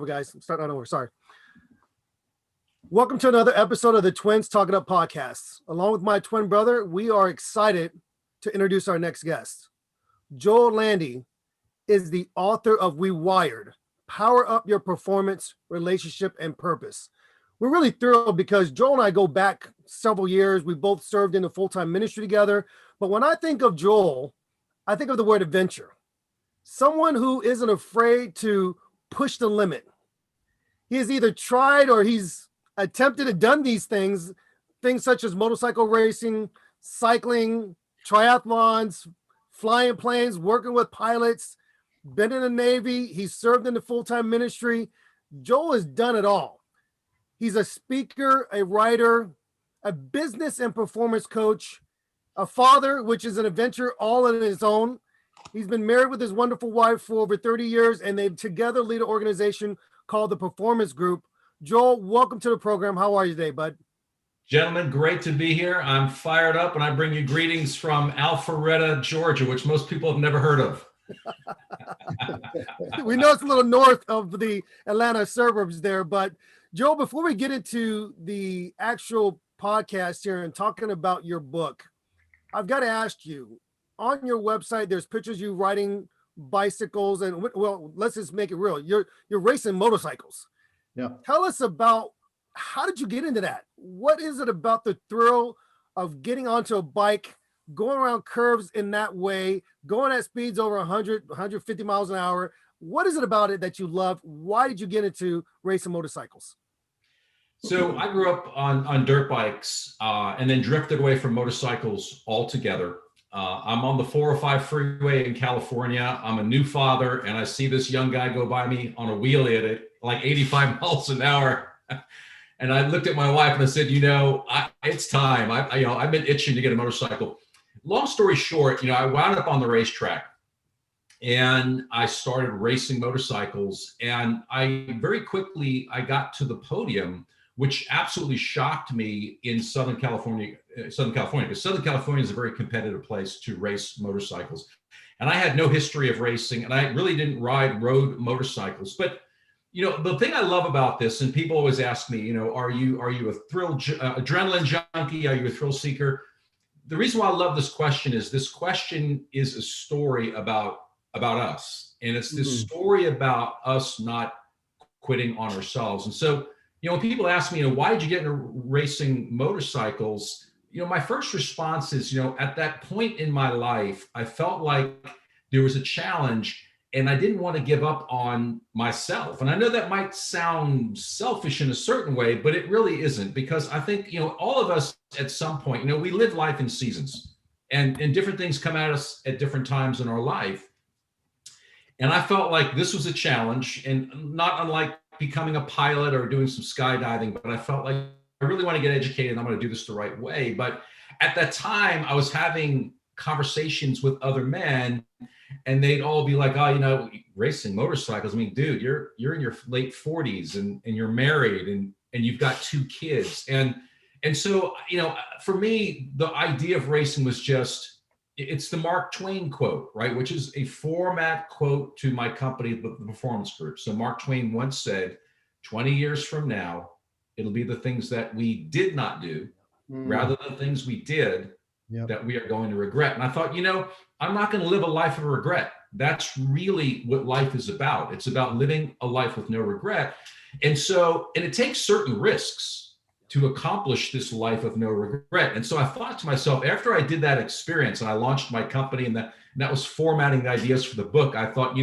Guys. I'm starting over. Sorry. Welcome to another episode of the Twins Talking Up podcast. Along with my twin brother, we are excited to introduce our next guest. Joel Landi is the author of Rewired, Power Up Your Performance, Relationship, and Purpose. We're really thrilled because Joel and I go back several years. We both served in the full-time ministry together. But when I think of Joel, I think of the word adventure. Someone who isn't afraid to push the limit. He has either tried or he's attempted and done these things such as motorcycle racing, cycling, triathlons, flying planes, working with pilots, been in the Navy. He's served in the full-time ministry. Joel has done it all. He's a speaker, a writer, a business and performance coach, a father, which is an adventure all on his own. He's been married with his wonderful wife for over 30 years, and they together lead an organization called the Performance Group. Joel, welcome to the program. How are you today, bud? Gentlemen, great to be here. I'm fired up, and I bring you greetings from Alpharetta, Georgia, which most people have never heard of. We know it's a little north of the Atlanta suburbs there, but Joel, before we get into the actual podcast here and talking about your book, I've got to ask you, on your website, there's pictures of you riding bicycles, and well, let's just make it real. You're racing motorcycles. Yeah. Tell us about, how did you get into that? What is it about the thrill of getting onto a bike, going around curves in that way, going at speeds over 100, 150 miles an hour? What is it about it that you love? Why did you get into racing motorcycles? So I grew up on dirt bikes and then drifted away from motorcycles altogether. I'm on the 405 freeway in California. I'm a new father, and I see this young guy go by me on a wheelie at like 85 miles an hour. And I looked at my wife and I said, it's time. I've been itching to get a motorcycle. Long story short, I wound up on the racetrack and I started racing motorcycles. And I very quickly got to the podium, which absolutely shocked me in Southern California, because Southern California is a very competitive place to race motorcycles. And I had no history of racing, and I really didn't ride road motorcycles. But, the thing I love about this, and people always ask me, are you a adrenaline junkie? Are you a thrill seeker? The reason why I love this question is a story about us. And it's this story about us not quitting on ourselves. And so, when people ask me, why did you get into racing motorcycles? My first response is, at that point in my life, I felt like there was a challenge and I didn't want to give up on myself. And I know that might sound selfish in a certain way, but it really isn't, because I think, all of us at some point, we live life in seasons and different things come at us at different times in our life. And I felt like this was a challenge, and not unlike becoming a pilot or doing some skydiving, but I felt like I really want to get educated and I'm going to do this the right way. But at that time, I was having conversations with other men, and they'd all be like, racing motorcycles. I mean, dude, you're in your late 40s and you're married and you've got 2 kids. And so, for me, the idea of racing was just, it's the Mark Twain quote, right? Which is a format quote to my company, the Performance Group. So Mark Twain once said, 20 years from now, it'll be the things that we did not do rather than things we did that we are going to regret. And I thought, I'm not going to live a life of regret. That's really what life is about. It's about living a life with no regret. And it takes certain risks to accomplish this life of no regret. And so I thought to myself, after I did that experience and I launched my company, and that was formatting the ideas for the book, I thought,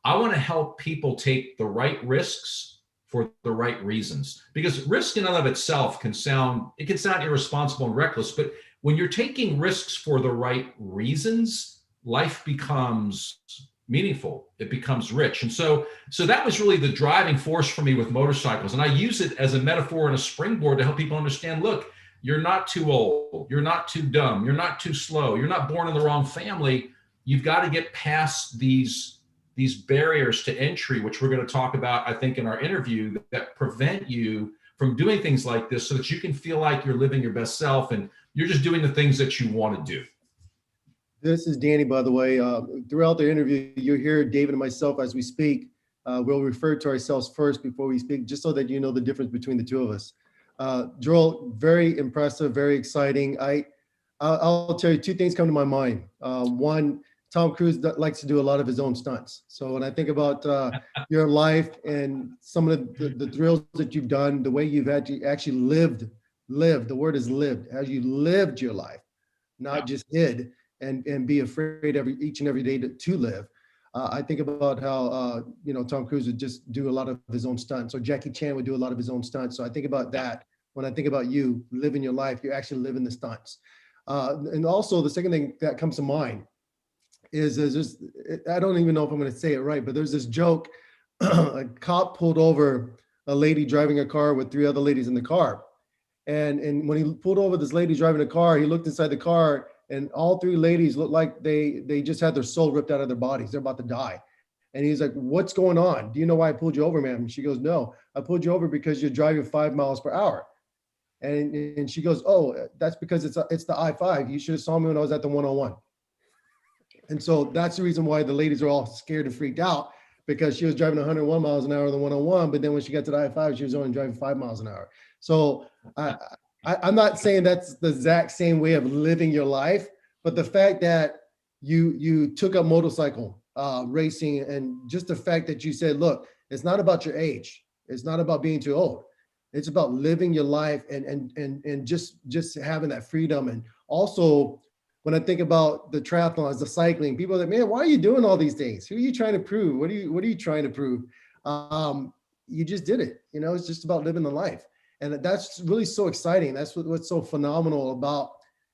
I want to help people take the right risks for the right reasons. Because risk in and of itself can sound irresponsible and reckless, but when you're taking risks for the right reasons, life becomes meaningful. It becomes rich. And so that was really the driving force for me with motorcycles. And I use it as a metaphor and a springboard to help people understand, look, you're not too old. You're not too dumb. You're not too slow. You're not born in the wrong family. You've got to get past these barriers to entry, which we're going to talk about, I think, in our interview, that prevent you from doing things like this so that you can feel like you're living your best self and you're just doing the things that you want to do. This is Danny, by the way. Throughout the interview, you'll hear David and myself as we speak we'll refer to ourselves first before we speak, just so that you know the difference between the two of us. Joel, very impressive, very exciting. I'll tell you two things come to my mind. One, Tom Cruise likes to do a lot of his own stunts. So when I think about your life and some of the thrills that you've done, the way you've actually lived, the word is lived, as you lived your life, not just hid and be afraid each and every day to live. I think about how, Tom Cruise would just do a lot of his own stunts, or Jackie Chan would do a lot of his own stunts. So I think about that. When I think about you living your life, you're actually living the stunts. And also the second thing that comes to mind is just, I don't even know if I'm going to say it right, but there's this joke. A cop pulled over a lady driving a car with three other ladies in the car. And when he pulled over this lady driving a car, he looked inside the car, and all three ladies looked like they just had their soul ripped out of their bodies. They're about to die. And he's like, "What's going on? Do you know why I pulled you over, ma'am?" And she goes, "No, I pulled you over because you're driving 5 miles per hour. And she goes, "Oh, that's because it's the I-5. You should have saw me when I was at the 101. And so that's the reason why the ladies are all scared and freaked out, because she was driving 101 miles an hour on the 101, but then when she got to the I-5, she was only driving 5 miles an hour. So I'm not saying that's the exact same way of living your life, but the fact that you took up motorcycle racing, and just the fact that you said, look, it's not about your age. It's not about being too old. It's about living your life and just having that freedom. And also, when I think about the triathlons, the cycling, people are like, man, why are you doing all these things? Who are you trying to prove? What are you trying to prove? You just did it. It's just about living the life. And that's really so exciting. That's what's so phenomenal about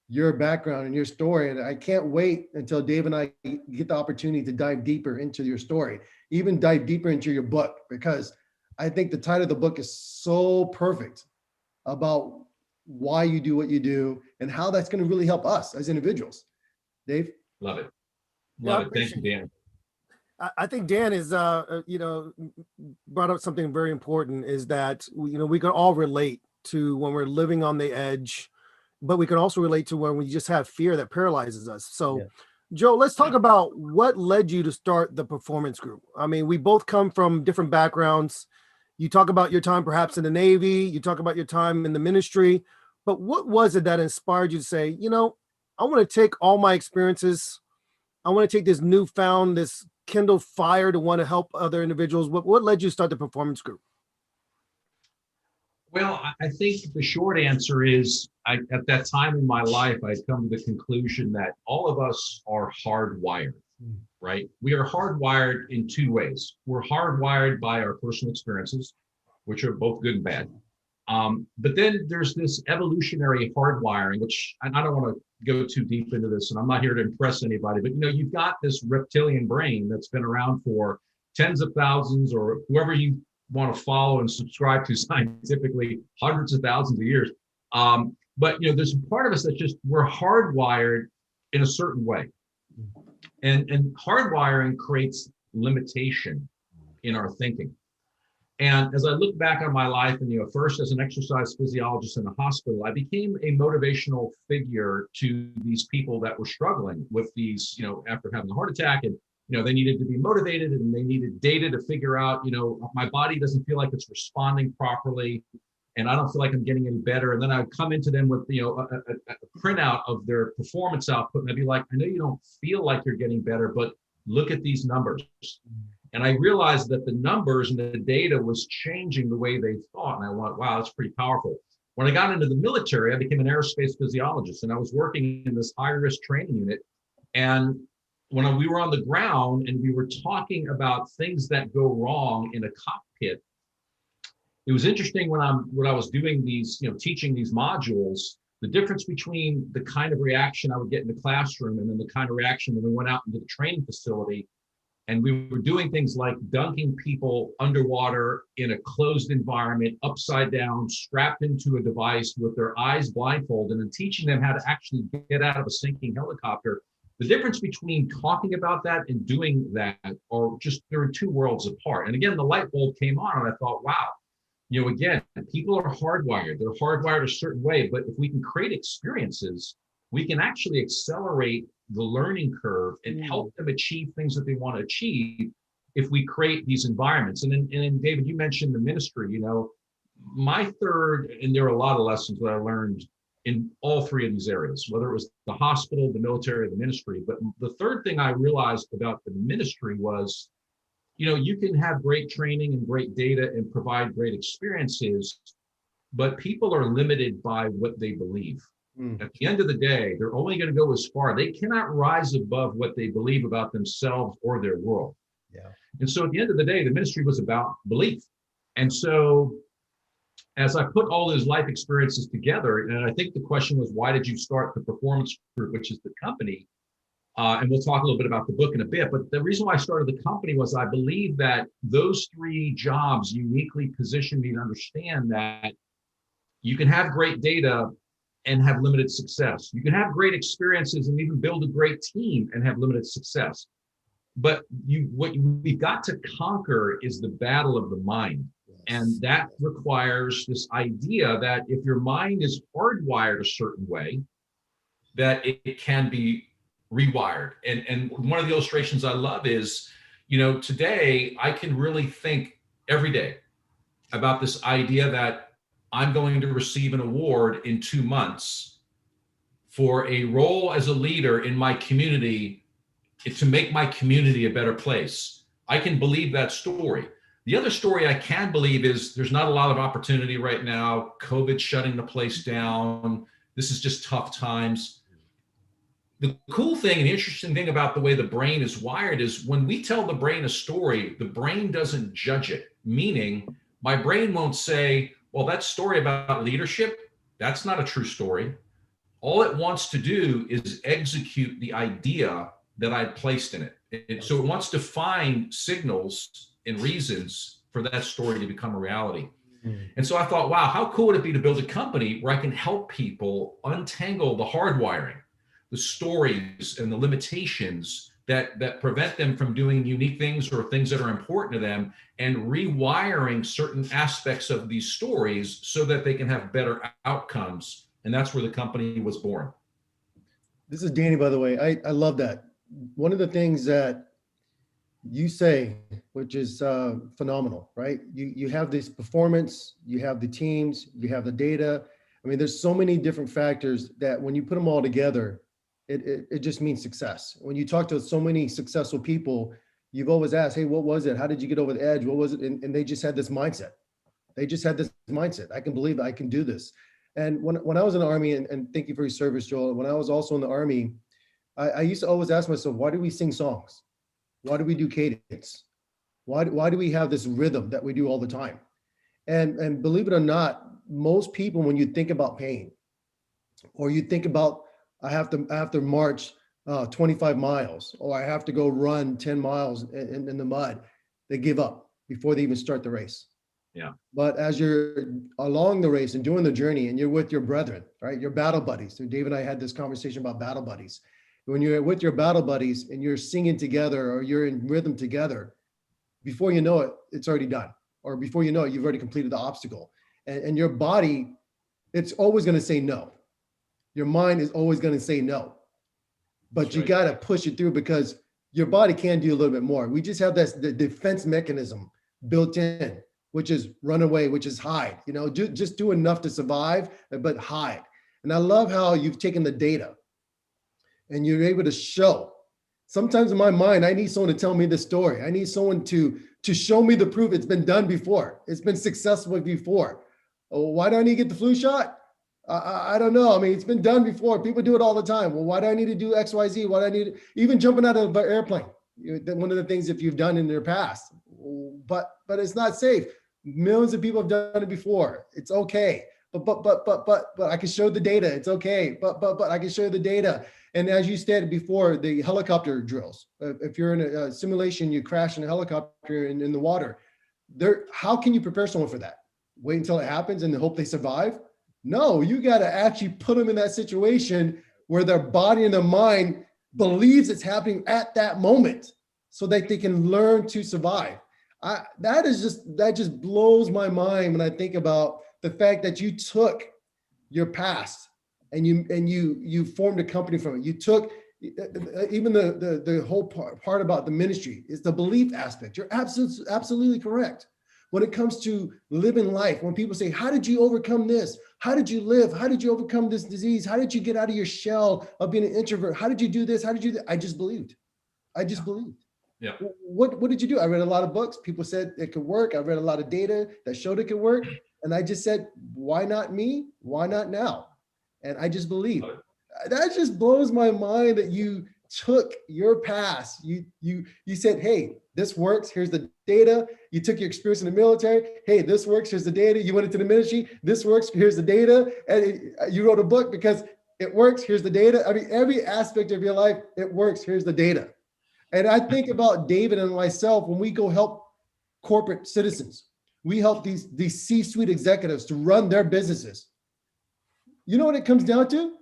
your background and your story. And I can't wait until Dave and I get the opportunity to dive deeper into your story, even dive deeper into your book, because I think the title of the book is so perfect about why you do what you do and how that's going to really help us as individuals. Dave? Love it. Yeah, Love it. Thank you, Dan. I think Dan is, brought up something very important, is that, we can all relate to when we're living on the edge, but we can also relate to when we just have fear that paralyzes us. So, yeah. Joe, let's talk about what led you to start the performance group. I mean, we both come from different backgrounds. You talk about your time perhaps in the Navy, you talk about your time in the ministry, but what was it that inspired you to say, I want to take all my experiences, I want to take this kindled fire to want to help other individuals. What led you to start the performance group? Well, I think the short answer is, at that time in my life, I'd come to the conclusion that all of us are hardwired, right? We are hardwired in two ways. We're hardwired by our personal experiences, which are both good and bad. But then there's this evolutionary hardwiring, which, and I don't want to go too deep into this, and I'm not here to impress anybody, but you've got this reptilian brain that's been around for tens of thousands, or whoever you want to follow and subscribe to scientifically, hundreds of thousands of years. But there's a part of us that's just, we're hardwired in a certain way. And hardwiring creates limitation in our thinking. And as I look back on my life, and first as an exercise physiologist in a hospital, I became a motivational figure to these people that were struggling with these, after having a heart attack, and they needed to be motivated, and they needed data to figure out, my body doesn't feel like it's responding properly, and I don't feel like I'm getting any better. And then I would come into them with, a printout of their performance output, and I'd be like, I know you don't feel like you're getting better, but look at these numbers. And I realized that the numbers and the data was changing the way they thought. And I went, wow, that's pretty powerful. When I got into the military, I became an aerospace physiologist, and I was working in this high-risk training unit. And when we were on the ground and we were talking about things that go wrong in a cockpit, it was interesting when I was doing these, teaching these modules, the difference between the kind of reaction I would get in the classroom and then the kind of reaction when we went out into the training facility. And we were doing things like dunking people underwater in a closed environment, upside down, strapped into a device with their eyes blindfolded, and teaching them how to actually get out of a sinking helicopter. The difference between talking about that and doing that are just, they're two worlds apart. And again, the light bulb came on, and I thought, wow, again, people are hardwired. They're hardwired a certain way, but if we can create experiences, we can actually accelerate the learning curve and help them achieve things that they want to achieve. if we create these environments. And then David, you mentioned the ministry, my third, and there are a lot of lessons that I learned in all three of these areas, whether it was the hospital, the military, or the ministry. But the third thing I realized about the ministry was, you can have great training and great data and provide great experiences, but people are limited by what they believe. At the end of the day, they're only going to go as far. They cannot rise above what they believe about themselves or their world. Yeah. And so at the end of the day, the ministry was about belief. And so as I put all those life experiences together, and I think the question was, why did you start the Performance Group, which is the company? And we'll talk a little bit about the book in a bit. But the reason why I started the company was I believe that those three jobs uniquely positioned me to understand that you can have great data and have limited success. You can have great experiences and even build a great team and have limited success. But we've got to conquer is the battle of the mind. And that requires this idea that if your mind is hardwired a certain way, that it can be rewired. And one of the illustrations I love is, today I can really think every day about this idea that I'm going to receive an award in 2 months for a role as a leader in my community to make my community a better place. I can believe that story. The other story I can believe is there's not a lot of opportunity right now. COVID shutting the place down. This is just tough times. The cool thing and the interesting thing about the way the brain is wired is when we tell the brain a story, the brain doesn't judge it. Meaning my brain won't say, well, that story about leadership, that's not a true story. All it wants to do is execute the idea that I placed in it. So it wants to find signals and reasons for that story to become a reality. And so I thought, wow, how cool would it be to build a company where I can help people untangle the hardwiring, the stories and the limitations that prevent them from doing unique things or things that are important to them, and rewiring certain aspects of these stories so that they can have better outcomes. And that's where the company was born. This is Danny, by the way. I love that. One of the things that you say, which is phenomenal, right? You have this performance, you have the teams, you have the data. I mean, there's so many different factors that when you put them all together, it just means success. When you talk to so many successful people, you've always asked, hey, what was it? How did you get over the edge? What was it? And they just had this mindset. They just had this mindset. I can believe I can do this. And when I was in the Army, and thank you for your service, Joel, when I was also in the Army, I used to always ask myself, why do we sing songs? Why do we do cadence? Why do we have this rhythm that we do all the time? And believe it or not, most people, when you think about pain, or you think about, I have to march 25 miles, or I have to go run 10 miles in the mud, they give up before they even start the race. Yeah. But as you're along the race and doing the journey, and you're with your brethren, right? Your battle buddies. So Dave and I had this conversation about battle buddies. When you're with your battle buddies and you're singing together, or you're in rhythm together, before you know it, it's already done. Or before you know it, you've already completed the obstacle. And your body, it's always going to say no. Your mind is always going to say no. But That's you right. got to push it through, because your body can do a little bit more. We just have the defense mechanism built in, which is run away, which is hide. Just do enough to survive, but hide. And I love how you've taken the data and you're able to show. Sometimes in my mind, I need someone to tell me the story. I need someone to show me the proof it's been done before. It's been successful before. Oh, why do I need to get the flu shot? I don't know. I mean, it's been done before. People do it all the time. Well, why do I need to do X, Y, Z? Why do I need even jumping out of an airplane? One of the things if you've done in your past, but it's not safe. Millions of people have done it before. It's okay. But I can show the data. It's okay. But I can show the data. And as you stated before, the helicopter drills. If you're in a simulation, you crash in a helicopter in the water. How can you prepare someone for that? Wait until it happens and hope they survive? No, you got to actually put them in that situation where their body and their mind believes it's happening at that moment, so that they can learn to survive. That just blows my mind when I think about the fact that you took your past and you formed a company from it. You took even the whole part about the ministry is the belief aspect. You're absolutely correct. When it comes to living life, when people say, how did you overcome this? How did you live? How did you overcome this disease? How did you get out of your shell of being an introvert? How did you do this? How did you do that? I just believed. I just believed. Yeah. What did you do? I read a lot of books. People said it could work. I read a lot of data that showed it could work. And I just said, why not me? Why not now? And I just believe. That just blows my mind that you took your past. You said, hey, this works. Here's the data. You took your experience in the military. Hey, this works. Here's the data. You went into the ministry. This works. Here's the data. And you wrote a book because it works. Here's the data. I mean, every aspect of your life, it works. Here's the data. And I think about David and myself when we go help corporate citizens. We help these C-suite executives to run their businesses. You know what it comes down to?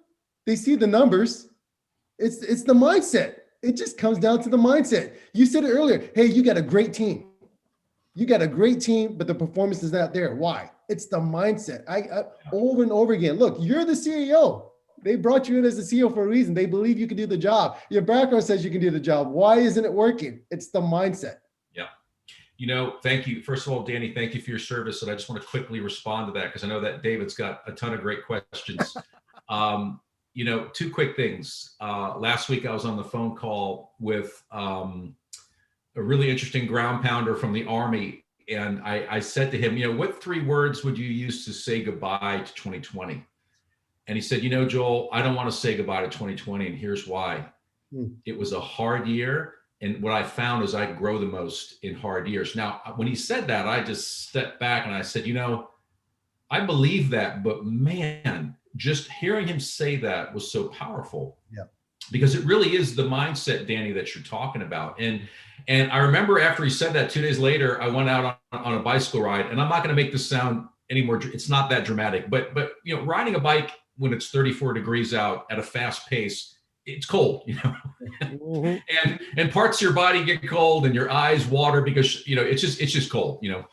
They see the numbers. It's the mindset. It just comes down to the mindset. You said it earlier. Hey, you got a great team. You got a great team, but the performance is not there. Why? It's the mindset. I over and over again. Look, you're the CEO. They brought you in as the CEO for a reason. They believe you can do the job. Your background says you can do the job. Why isn't it working? It's the mindset. Yeah. You know, thank you. First of all, Danny, thank you for your service. And I just want to quickly respond to that because I know that David's got a ton of great questions. You know, two quick things. Last week, I was on the phone call with a really interesting ground pounder from the Army. And I said to him, you know, what 3 words would you use to say goodbye to 2020? And he said, you know, Joel, I don't want to say goodbye to 2020. And here's why. It was a hard year. And what I found is I grow the most in hard years. Now, when he said that, I just stepped back and I said, you know, I believe that, but man, just hearing him say that was so powerful. Yeah. Because it really is the mindset, Danny, that you're talking about. And I remember after he said that 2 days later, I went out on a bicycle ride, and I'm not going to make this sound any more, it's not that dramatic, but you know, riding a bike when it's 34 degrees out at a fast pace, it's cold, you know, mm-hmm. and parts of your body get cold and your eyes water because, you know, it's just cold, you know.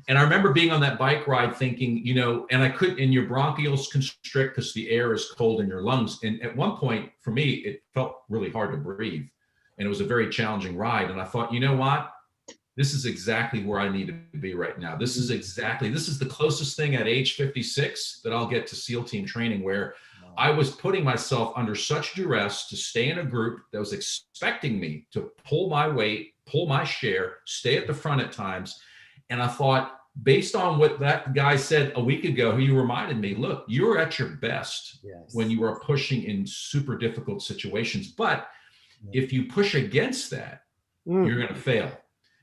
And I remember being on that bike ride thinking, you know, and your bronchioles constrict because the air is cold in your lungs. And at one point for me, it felt really hard to breathe. And it was a very challenging ride. And I thought, you know what? This is exactly where I need to be right now. This is the closest thing at age 56 that I'll get to SEAL team training, where I was putting myself under such duress to stay in a group that was expecting me to pull my weight, pull my share, stay at the front at times. And I thought, based on what that guy said a week ago, he reminded me, look, you're at your best when you are pushing in super difficult situations. But if you push against that, you're going to fail.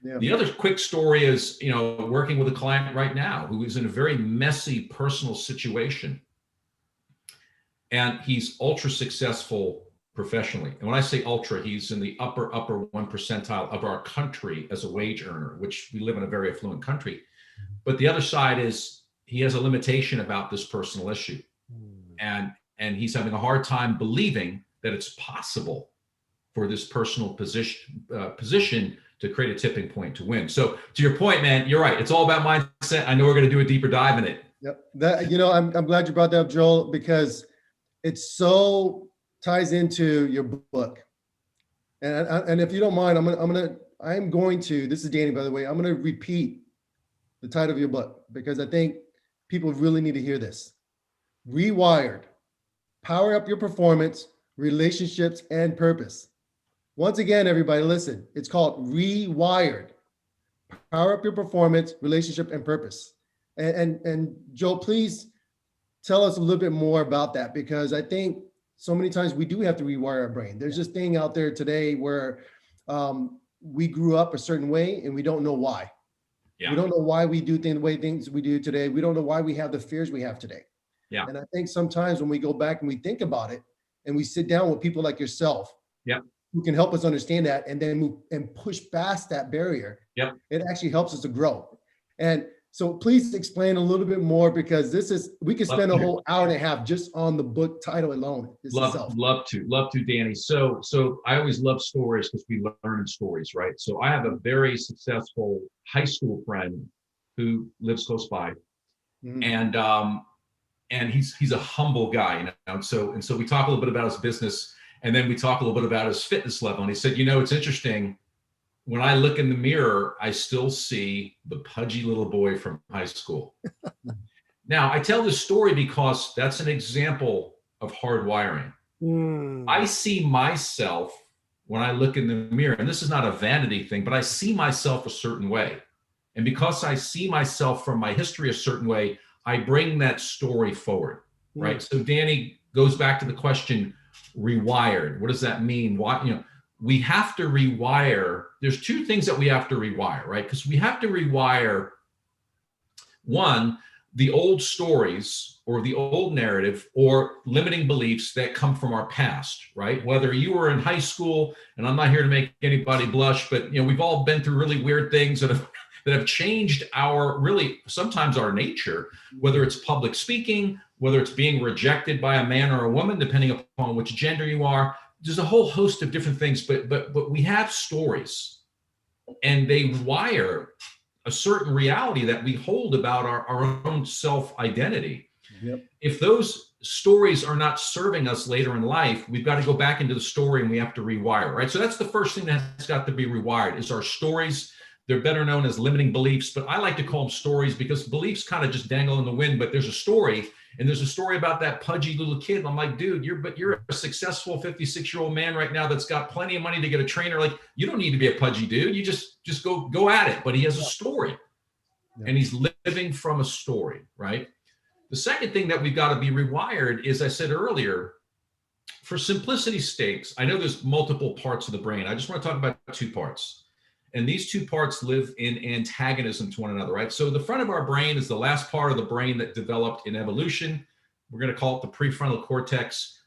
Yeah. The other quick story is, you know, working with a client right now who is in a very messy personal situation. And he's ultra successful professionally. And when I say ultra, he's in the upper 1 percentile of our country as a wage earner, which we live in a very affluent country. But the other side is he has a limitation about this personal issue. And he's having a hard time believing that it's possible for this personal position to create a tipping point to win. So to your point, man, you're right. It's all about mindset. I know we're going to do a deeper dive in it. Yep. That, you know, I'm glad you brought that up, Joel, because it so ties into your book. And if you don't mind, I'm going to, this is Danny, by the way, I'm going to repeat the title of your book because I think people really need to hear this. Rewired, power up your performance, relationships, and purpose. Once again, everybody listen, it's called Rewired, power up your performance, relationship, and purpose. And Joel, please tell us a little bit more about that, because I think so many times we do have to rewire our brain. There's this thing out there today where we grew up a certain way and we don't know why. Yeah. We don't know why we do things the way things we do today. We don't know why we have the fears we have today. Yeah. And I think sometimes when we go back and we think about it and we sit down with people like yourself, who can help us understand that and then move and push past that barrier, it actually helps us to grow. And so please explain a little bit more, because we could spend a whole hour and a half just on the book title alone. Love to, Danny. So I always love stories because we learn in stories, right? So I have a very successful high school friend who lives close by, and he's a humble guy, you know. And so we talk a little bit about his business, And then we talk a little bit about his fitness level. And he said, it's interesting. When I look in the mirror, I still see the pudgy little boy from high school. Now, I tell this story because that's an example of hardwiring. I see myself when I look in the mirror, and this is not a vanity thing, but I see myself a certain way. And because I see myself from my history a certain way, I bring that story forward, right? So Danny goes back to the question, rewired. What does that mean? Why, we have to rewire. There's two things that we have to rewire, right? Because we have to rewire, one, the old stories or the old narrative or limiting beliefs that come from our past, right? Whether you were in high school, and I'm not here to make anybody blush, but we've all been through really weird things that have changed sometimes our nature, whether it's public speaking, whether it's being rejected by a man or a woman, depending upon which gender you are. There's a whole host of different things, but we have stories, and they wire a certain reality that we hold about our own self-identity. Yep. If those stories are not serving us later in life, we've got to go back into the story and we have to rewire, right? So that's the first thing that's got to be rewired is our stories. They're better known as limiting beliefs, but I like to call them stories because beliefs kind of just dangle in the wind, but there's a story. And there's a story about that pudgy little kid. And I'm like, dude, you're a successful 56-year-old man right now that's got plenty of money to get a trainer. Like, you don't need to be a pudgy dude. You just go at it. But he has a story, and he's living from a story, right? The second thing that we've got to be rewired is, I said earlier, for simplicity's sakes, I know there's multiple parts of the brain. I just want to talk about two parts. And these two parts live in antagonism to one another, right? So the front of our brain is the last part of the brain that developed in evolution. We're going to call it the prefrontal cortex.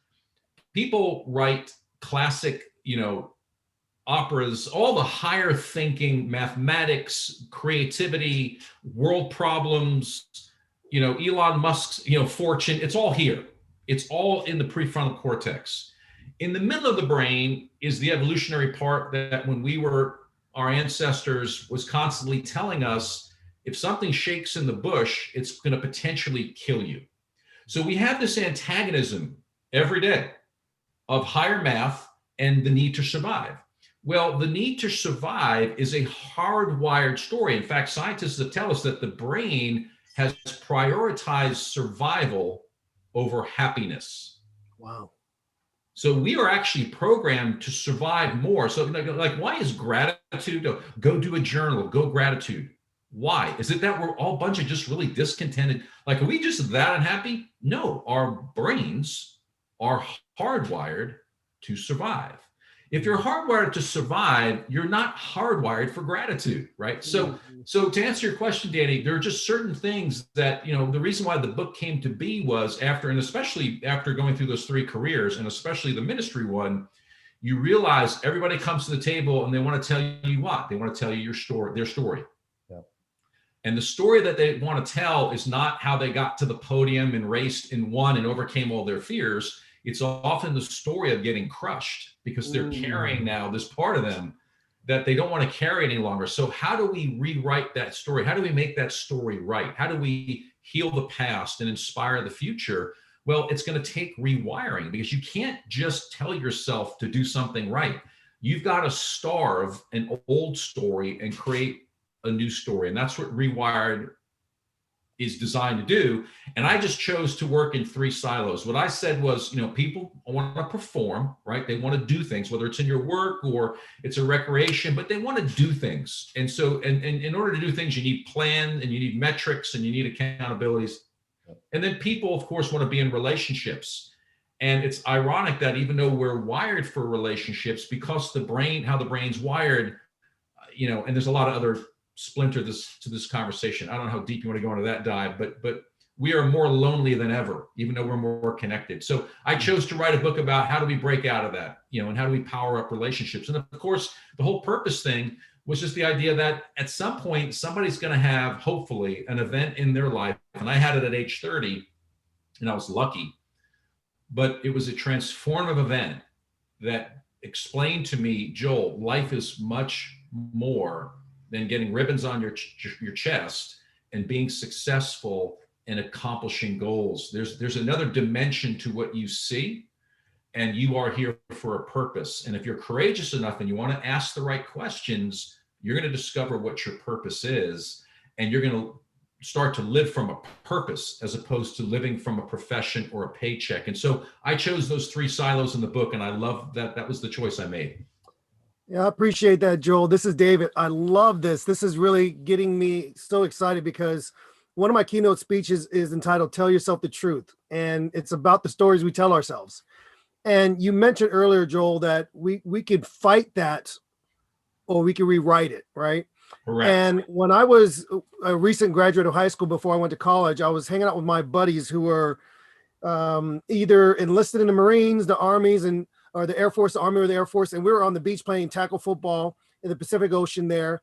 People write classic, operas, all the higher thinking, mathematics, creativity, world problems, Elon Musk's, fortune. It's all here. It's all in the prefrontal cortex. In the middle of the brain is the evolutionary part that when our ancestors was constantly telling us, if something shakes in the bush, it's going to potentially kill you. So we have this antagonism every day of higher math and the need to survive. Well, the need to survive is a hardwired story. In fact, scientists have tell us that the brain has prioritized survival over happiness. Wow. So we are actually programmed to survive more. So like why is gratitude? Go do a journal, go gratitude. Why? Is it that we're all a bunch of just really discontented? Like, are we just that unhappy? No, our brains are hardwired to survive. If you're hardwired to survive, you're not hardwired for gratitude, right? So to answer your question, Danny, there are just certain things that, the reason why the book came to be was and especially after going through those three careers, and especially the ministry one, you realize everybody comes to the table and they want to tell you what? They want to tell you their story. Yeah. And the story that they want to tell is not how they got to the podium and raced and won and overcame all their fears. It's often the story of getting crushed because they're carrying now this part of them that they don't want to carry any longer. So how do we rewrite that story? How do we make that story right? How do we heal the past and inspire the future? Well, it's going to take rewiring because you can't just tell yourself to do something right. You've got to starve an old story and create a new story. And that's what Rewired is designed to do. And I just chose to work in three silos. What I said was, people want to perform, right? They want to do things, whether it's in your work or it's a recreation, but they want to do things. And so, and in order to do things, you need plan and you need metrics and you need accountabilities. And then people, of course, want to be in relationships. And it's ironic that even though we're wired for relationships, because how the brain's wired, and there's a lot of other splinter to this conversation. I don't know how deep you want to go into that dive, but we are more lonely than ever, even though we're more connected. So I chose to write a book about how do we break out of that, and how do we power up relationships. And of course, the whole purpose thing was just the idea that at some point, somebody's going to have, hopefully, an event in their life. And I had it at age 30, and I was lucky, but it was a transformative event that explained to me, Joel, life is much more than getting ribbons on your chest and being successful and accomplishing goals. There's another dimension to what you see. and you are here for a purpose. And if you're courageous enough and you want to ask the right questions, you're going to discover what your purpose is, and you're going to start to live from a purpose as opposed to living from a profession or a paycheck. And so I chose those 3 silos in the book, and I love that. That was the choice I made. Yeah, I appreciate that, Joel. This is David. I love this. This is really getting me so excited because one of my keynote speeches is entitled Tell Yourself the Truth. And it's about the stories we tell ourselves. And you mentioned earlier, Joel, that we could fight that or we could rewrite it, right? Correct. And when I was a recent graduate of high school before I went to college, I was hanging out with my buddies who were either enlisted in the Marines, the Armies, or the Air Force, the Army or the Air Force. And we were on the beach playing tackle football in the Pacific Ocean there.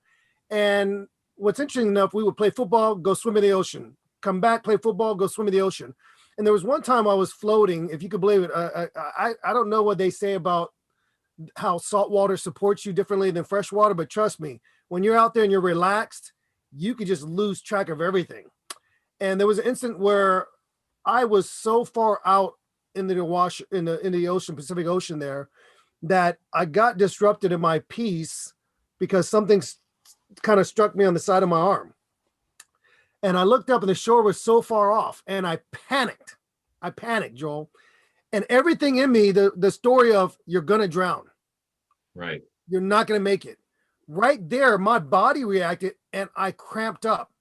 And what's interesting enough, we would play football, go swim in the ocean, come back, play football, go swim in the ocean. And there was one time I was floating, if you could believe it. I don't know what they say about how salt water supports you differently than fresh water, but trust me, when you're out there and you're relaxed, you could just lose track of everything. And there was an instant where I was so far out in the ocean, Pacific Ocean there, that I got disrupted in my peace because something kind of struck me on the side of my arm. And I looked up and the shore was so far off, and I panicked. Joel. And everything in me, the story of you're going to drown. Right. You're not going to make it. Right there, my body reacted and I cramped up.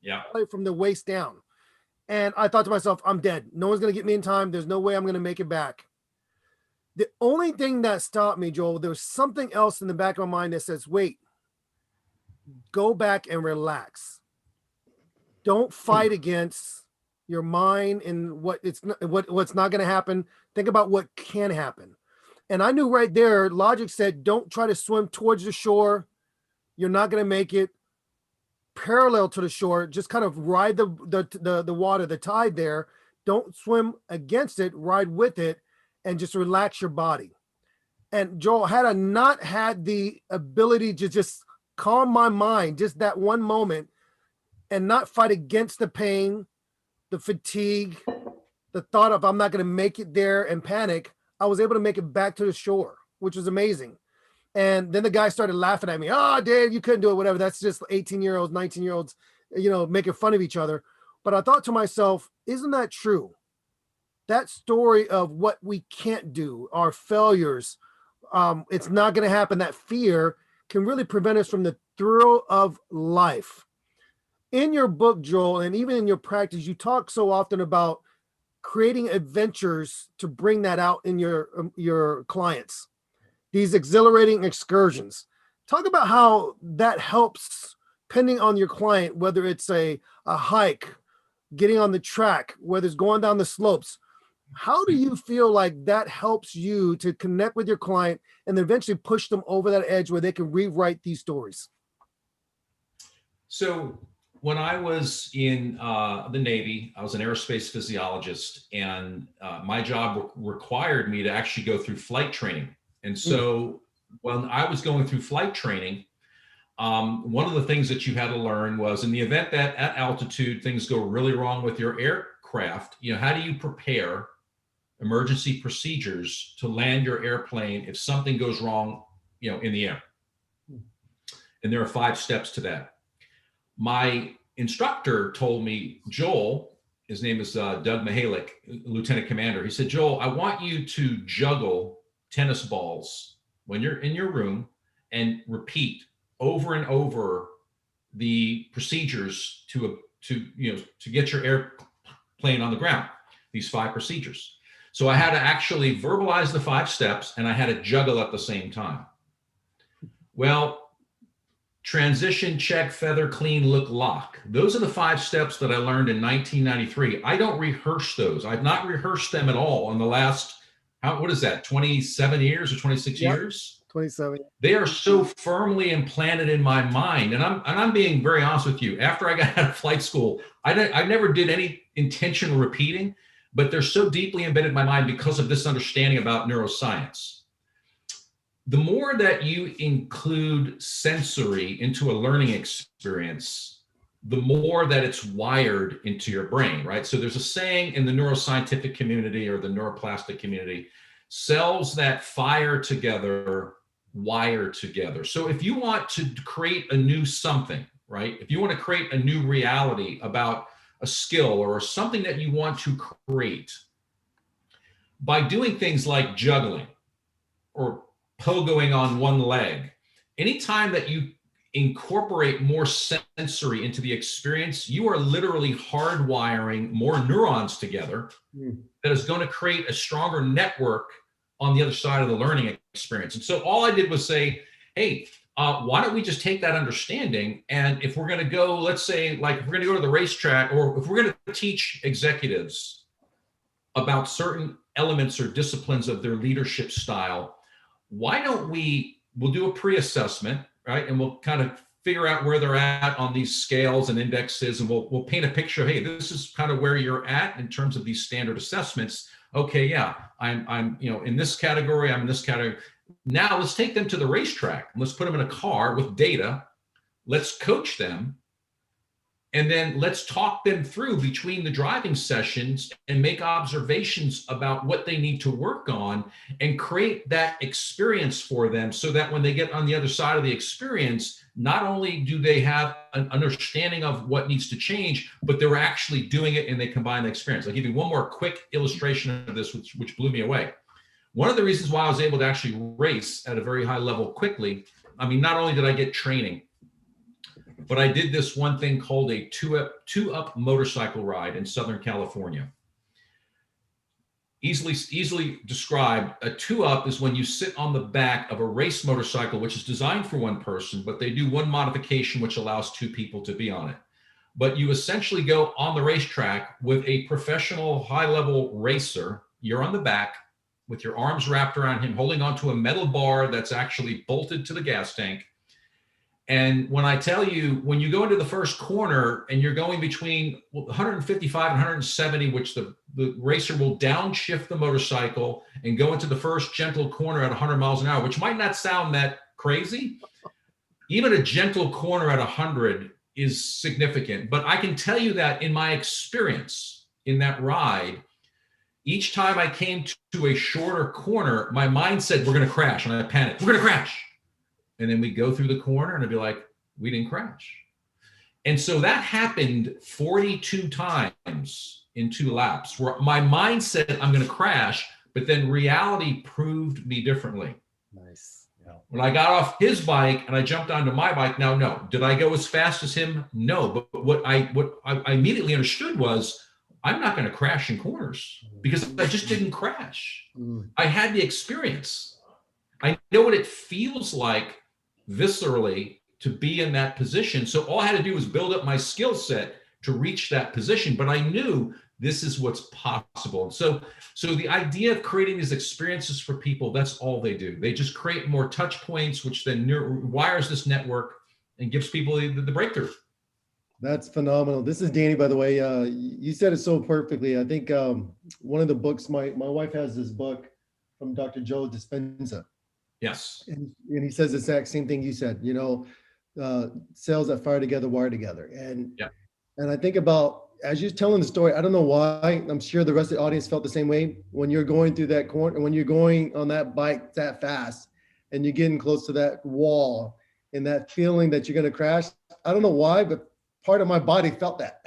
Yeah. From the waist down. And I thought to myself, I'm dead. No one's going to get me in time. There's no way I'm going to make it back. The only thing that stopped me, Joel, there was something else in the back of my mind that says, wait, go back and relax. Don't fight against your mind and what's not going to happen. Think about what can happen. And I knew right there, logic said, don't try to swim towards the shore. You're not going to make it. Parallel to the shore, just kind of ride the water, the tide there. Don't swim against it, ride with it, and just relax your body. And Joel, had I not had the ability to just calm my mind, just that one moment, and not fight against the pain, the fatigue, the thought of I'm not going to make it there and panic, I was able to make it back to the shore, which was amazing. And then the guy started laughing at me. Oh, Dave, you couldn't do it, whatever. That's just 18-year-olds, 19-year-olds, making fun of each other. But I thought to myself, isn't that true? That story of what we can't do, our failures, it's not going to happen. That fear can really prevent us from the thrill of life. In your book, Joel, and even in your practice, you talk so often about creating adventures to bring that out in your clients. These exhilarating excursions. Talk about how that helps, depending on your client, whether it's a hike, getting on the track, whether it's going down the slopes. How do you feel like that helps you to connect with your client and eventually push them over that edge where they can rewrite these stories? So when I was in the Navy, I was an aerospace physiologist, and my job required me to actually go through flight training. And so when I was going through flight training, one of the things that you had to learn was, in the event that at altitude things go really wrong with your aircraft, how do you prepare emergency procedures to land your airplane if something goes wrong, in the air? And there are 5 steps to that. My instructor told me, Joel, his name is Doug Mihalik, Lieutenant Commander. He said, Joel, I want you to juggle tennis balls when you're in your room and repeat over and over the procedures to get your airplane on the ground, these 5 procedures. So I had to actually verbalize the 5 steps, and I had to juggle at the same time. Well, transition, check, feather, clean, look, lock. Those are the 5 steps that I learned in 1993. I don't rehearse those. I've not rehearsed them at all in the last, what is that, 27 years or 26 years? 27. They are so firmly implanted in my mind. And I'm being very honest with you. After I got out of flight school, I never did any intentional repeating, but they're so deeply embedded in my mind because of this understanding about neuroscience. The more that you include sensory into a learning experience, the more that it's wired into your brain, right? So there's a saying in the neuroscientific community or the neuroplastic community Cells that fire together wire together. So if you want to create a new something, right? If you want to create a new reality about a skill or something that you want to create, by doing things like juggling or pogoing on one leg, anytime that you incorporate more sensory into the experience, you are literally hardwiring more neurons together that is going to create a stronger network on the other side of the learning experience. And so all I did was say, hey, why don't we just take that understanding, and if we're going to go, let's say, like, if we're going to go to the racetrack, or if we're going to teach executives about certain elements or disciplines of their leadership style, why don't we'll do a pre-assessment, right? And we'll kind of figure out where they're at on these scales and indexes, and we'll paint a picture of, hey, this is kind of where you're at in terms of these standard assessments. Okay, yeah, I'm in this category, I'm in this category. Now let's take them to the racetrack and let's put them in a car with data. Let's coach them. And then let's talk them through between the driving sessions and make observations about what they need to work on and create that experience for them, so that when they get on the other side of the experience, not only do they have an understanding of what needs to change, but they're actually doing it and they combine the experience. I'll give you one more quick illustration of this, which blew me away. One of the reasons why I was able to actually race at a very high level quickly, I mean, not only did I get training, but I did this one thing called a two-up motorcycle ride in Southern California. Easily described, a two-up is when you sit on the back of a race motorcycle, which is designed for one person, but they do one modification which allows two people to be on it. But you essentially go on the racetrack with a professional high-level racer. You're on the back with your arms wrapped around him, holding onto a metal bar that's actually bolted to the gas tank. And when I tell you, when you go into the first corner and you're going between 155 and 170, which the racer will downshift the motorcycle and go into the first gentle corner at 100 miles an hour, which might not sound that crazy. Even a gentle corner at 100 is significant. But I can tell you that in my experience in that ride, each time I came to a shorter corner, my mind said, we're going to crash. And I panicked, we're going to crash. And then we go through the corner and I'd be like, we didn't crash. And so that happened 42 times in 2 laps, where my mind said I'm going to crash, but then reality proved me differently. Nice. Yeah. When I got off his bike and I jumped onto my bike, now, no. Did I go as fast as him? No. But what I immediately understood was, I'm not going to crash in corners because I just didn't crash. I had the experience. I know what it feels like viscerally to be in that position. So all I had to do was build up my skill set to reach that position, but I knew this is what's possible. And so the idea of creating these experiences for people, that's all they do. They just create more touch points, which then wires this network and gives people the breakthrough. That's phenomenal. This is Danny, by the way. You said it so perfectly. I think one of the books, my wife has this book from Dr. Joe Dispenza. Yes. And he says the exact same thing you said, cells that fire together, wire together. And I think about, as you're telling the story, I don't know why, I'm sure the rest of the audience felt the same way. When you're going through that corner, when you're going on that bike that fast and you're getting close to that wall and that feeling that you're going to crash, I don't know why, but part of my body felt that.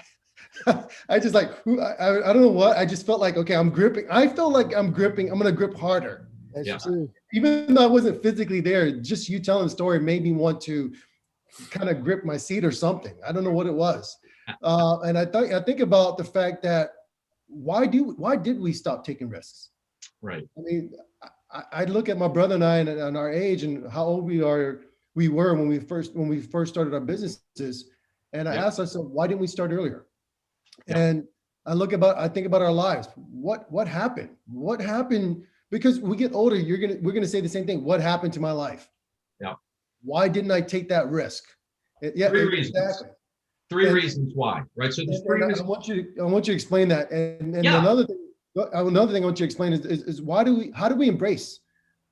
I just like, I don't know what, I just felt like, okay, I'm gripping. I feel like I'm gripping, I'm going to grip harder. That's true. Even though I wasn't physically there, just you telling the story made me want to kind of grip my seat or something. I don't know what it was. And I think about the fact that why did we stop taking risks? Right. I mean, I look at my brother and I and our age and how old we were when we first started our businesses. And I asked myself, why didn't we start earlier? And I think about our lives. What happened? What happened? Because we get older, we're gonna say the same thing. What happened to my life? Yeah. Why didn't I take that risk? Three reasons. Exactly. Three reasons why, right? So there's 3 reasons. I want you to explain that. And another thing I want you to explain is how do we embrace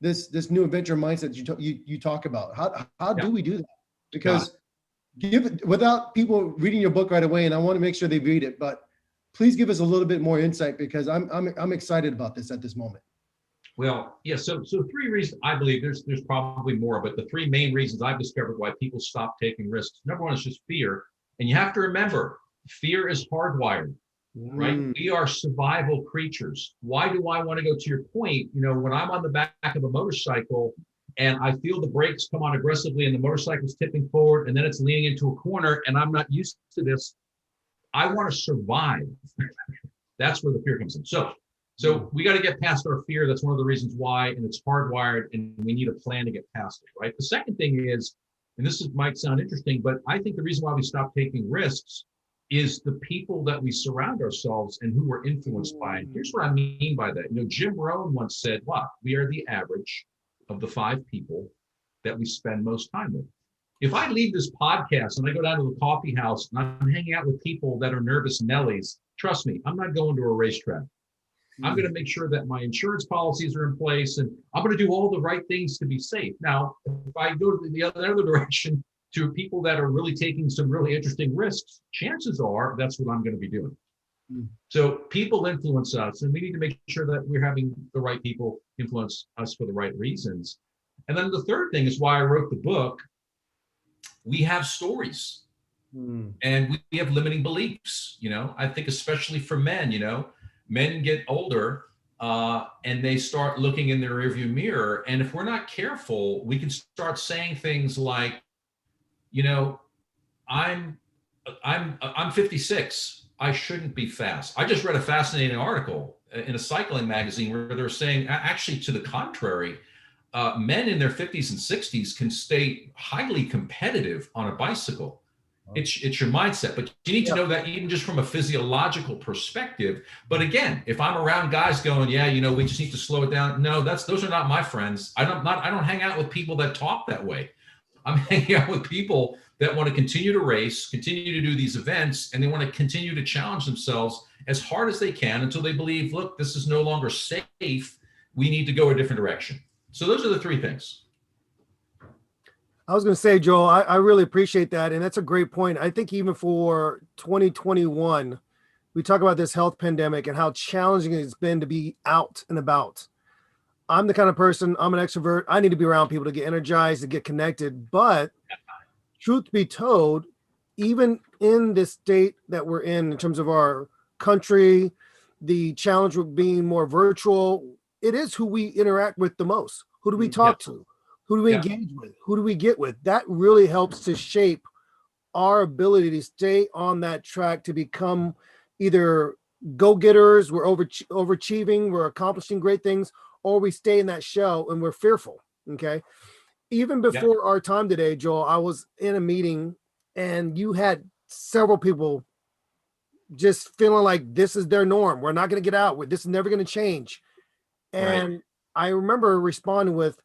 this new adventure mindset you talk about? How do we do that? Because without people reading your book right away, and I want to make sure they read it, but please give us a little bit more insight because I'm excited about this at this moment. Well, yeah. So three reasons. I believe there's probably more, but the three main reasons I've discovered why people stop taking risks. Number one is just fear, and you have to remember, fear is hardwired. Right? Mm. We are survival creatures. Why do I want to go to your point? When I'm on the back of a motorcycle and I feel the brakes come on aggressively and the motorcycle's tipping forward and then it's leaning into a corner and I'm not used to this, I want to survive. That's where the fear comes in. So we got to get past our fear. That's one of the reasons why, and it's hardwired, and we need a plan to get past it, right? The second thing is, and might sound interesting, but I think the reason why we stop taking risks is the people that we surround ourselves and who we're influenced by. And here's what I mean by that. Jim Rohn once said, we are the average of the 5 people that we spend most time with. If I leave this podcast and I go down to the coffee house and I'm hanging out with people that are nervous Nellies, trust me, I'm not going to a racetrack. I'm going to make sure that my insurance policies are in place and I'm going to do all the right things to be safe. Now, if I go to the other direction, to people that are really taking some really interesting risks, chances are that's what I'm going to be doing. So people influence us, and we need to make sure that we're having the right people influence us for the right reasons. And then the third thing is why I wrote the book. We have stories and we have limiting beliefs. I think especially for men, men get older and they start looking in their rearview mirror. And if we're not careful, we can start saying things like, I'm 56. I shouldn't be fast. I just read a fascinating article in a cycling magazine where they're saying, actually, to the contrary, men in their 50s and 60s can stay highly competitive on a bicycle. It's your mindset, but you need to know that even just from a physiological perspective. But again, if I'm around guys going, we just need to slow it down. No, those are not my friends. I don't hang out with people that talk that way. I'm hanging out with people that want to continue to race, continue to do these events, and they want to continue to challenge themselves as hard as they can until they believe, look, this is no longer safe. We need to go a different direction. So those are the three things. I was going to say, Joel, I really appreciate that. And that's a great point. I think even for 2021, we talk about this health pandemic and how challenging it's been to be out and about. I'm the kind of person, I'm an extrovert. I need to be around people to get energized, to get connected. But truth be told, even in this state that we're in terms of our country, the challenge with being more virtual, it is who we interact with the most. Who do we talk to? Who do we engage with? Who do we get with? That really helps to shape our ability to stay on that track to become either go-getters, we're overachieving, we're accomplishing great things, or we stay in that shell and we're fearful. Okay. Even before our time today, Joel, I was in a meeting and you had several people just feeling like this is their norm. We're not going to get out. This is never going to change. And I remember responding with,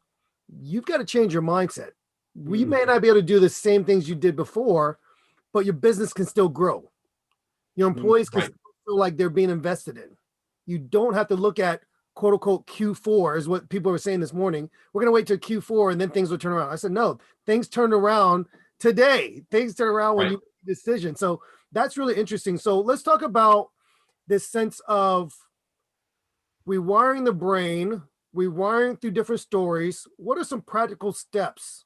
you've got to change your mindset. We may not be able to do the same things you did before, but your business can still grow. Your employees can still feel like they're being invested in. You don't have to look at quote unquote Q4 is what people were saying this morning. We're going to wait till Q4 and then things will turn around. I said, no, things turned around today. Things turn around when you make a decision. So that's really interesting. So let's talk about this sense of rewiring the brain, rewiring through different stories. What are some practical steps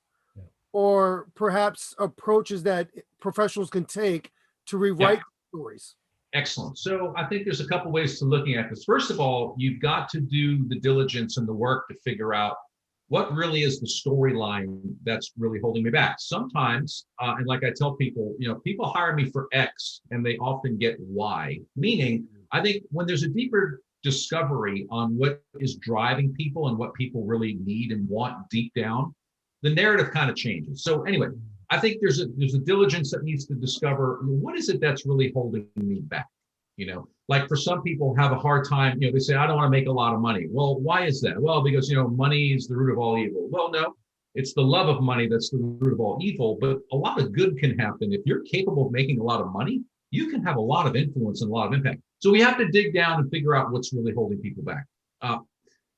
or perhaps approaches that professionals can take to rewrite stories? Excellent. So I think there's a couple ways to looking at this. First of all, you've got to do the diligence and the work to figure out what really is the storyline that's really holding me back. Sometimes, and like I tell people, people hire me for X and they often get Y, meaning I think when there's a deeper discovery on what is driving people and what people really need and want deep down, the narrative kind of changes. So anyway, I think there's a diligence that needs to discover what is it that's really holding me back. Like for some people have a hard time, they say, I don't want to make a lot of money. Well, why is that? Well, because, money is the root of all evil. Well, no, it's the love of money that's the root of all evil, but a lot of good can happen. If you're capable of making a lot of money, you can have a lot of influence and a lot of impact. So we have to dig down and figure out what's really holding people back.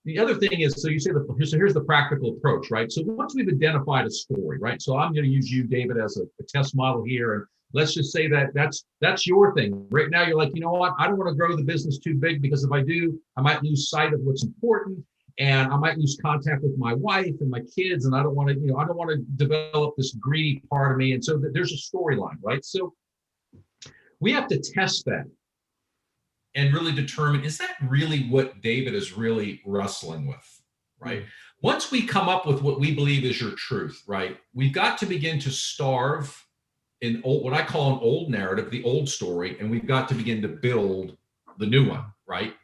The other thing is, so you say, here's the practical approach, right? So once we've identified a story, right? So I'm going to use you, David, as a test model here. And let's just say that that's your thing. Right now, you're like, you know what? I don't want to grow the business too big because if I do, I might lose sight of what's important. and I might lose contact with my wife and my kids, and I don't want to, I don't want to develop this greedy part of me. And so there's a storyline, right? So we have to test that and really determine, is that really what David is really wrestling with, right? Once we come up with what we believe is your truth, right, we've got to begin to starve in what I call an old narrative, the old story, and we've got to begin to build the new one, right?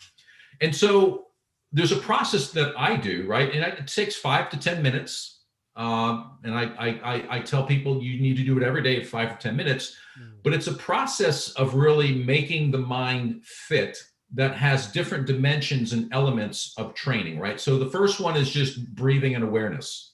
And so there's a process that I do, right? And it takes 5 to 10 minutes. And I tell people you need to do it every day, 5 to 10 minutes. But it's a process of really making the mind fit that has different dimensions and elements of training, right? So the first one is just breathing and awareness.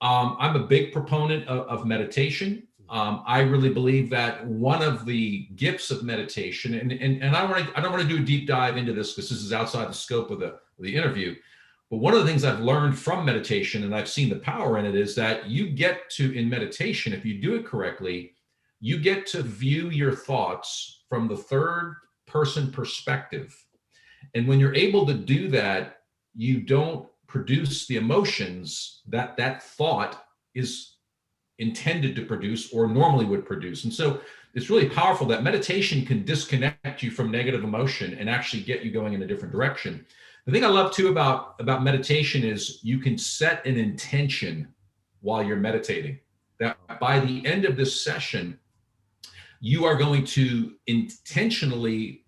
I'm a big proponent of meditation. I really believe that one of the gifts of meditation, and I don't want to do a deep dive into this because this is outside the scope of the interview, but one of the things I've learned from meditation, and I've seen the power in it, is that you get to, in meditation, if you do it correctly, you get to view your thoughts from the third person perspective. And when you're able to do that, you don't produce the emotions that that thought is intended to produce or normally would produce. And so it's really powerful that meditation can disconnect you from negative emotion and actually get you going in a different direction. The thing I love too about meditation is you can set an intention while you're meditating, that by the end of this session, you are going to intentionally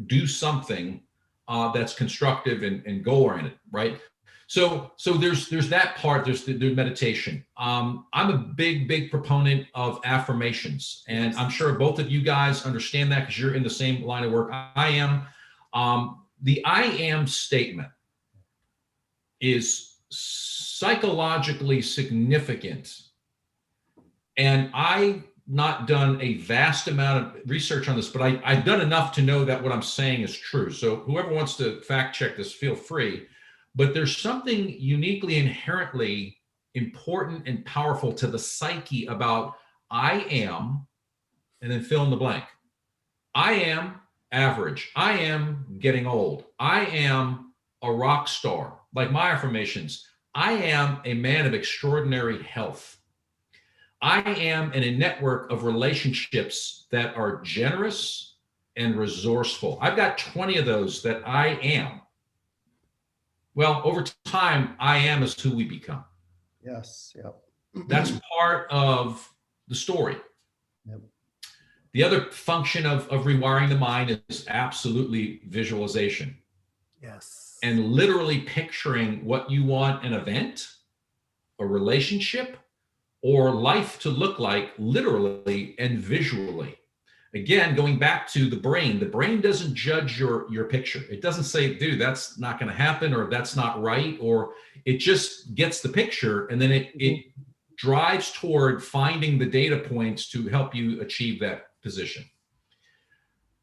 do something that's constructive and goal-oriented, right? So there's that part, there's meditation. I'm a big proponent of affirmations, and I'm sure both of you guys understand that because you're in the same line of work I am. The I am statement is psychologically significant, and I've not done a vast amount of research on this, but I've done enough to know that what I'm saying is true. So whoever wants to fact check this, feel free. But there's something uniquely, inherently important and powerful to the psyche about I am, and then fill in the blank. I am average. I am getting old. I am a rock star. Like my affirmations, I am a man of extraordinary health. I am in a network of relationships that are generous and resourceful. I've got 20 of those that I am. Well, over time, I am is who we become. Yes. Yep. That's part of the story. Yep. The other function of rewiring the mind is absolutely visualization. Yes. And literally picturing what you want an event, a relationship, or life to look like literally and visually. Again, going back to the brain doesn't judge your picture. It doesn't say, dude, that's not going to happen, or that's not right, or it just gets the picture, and then it drives toward finding the data points to help you achieve that position.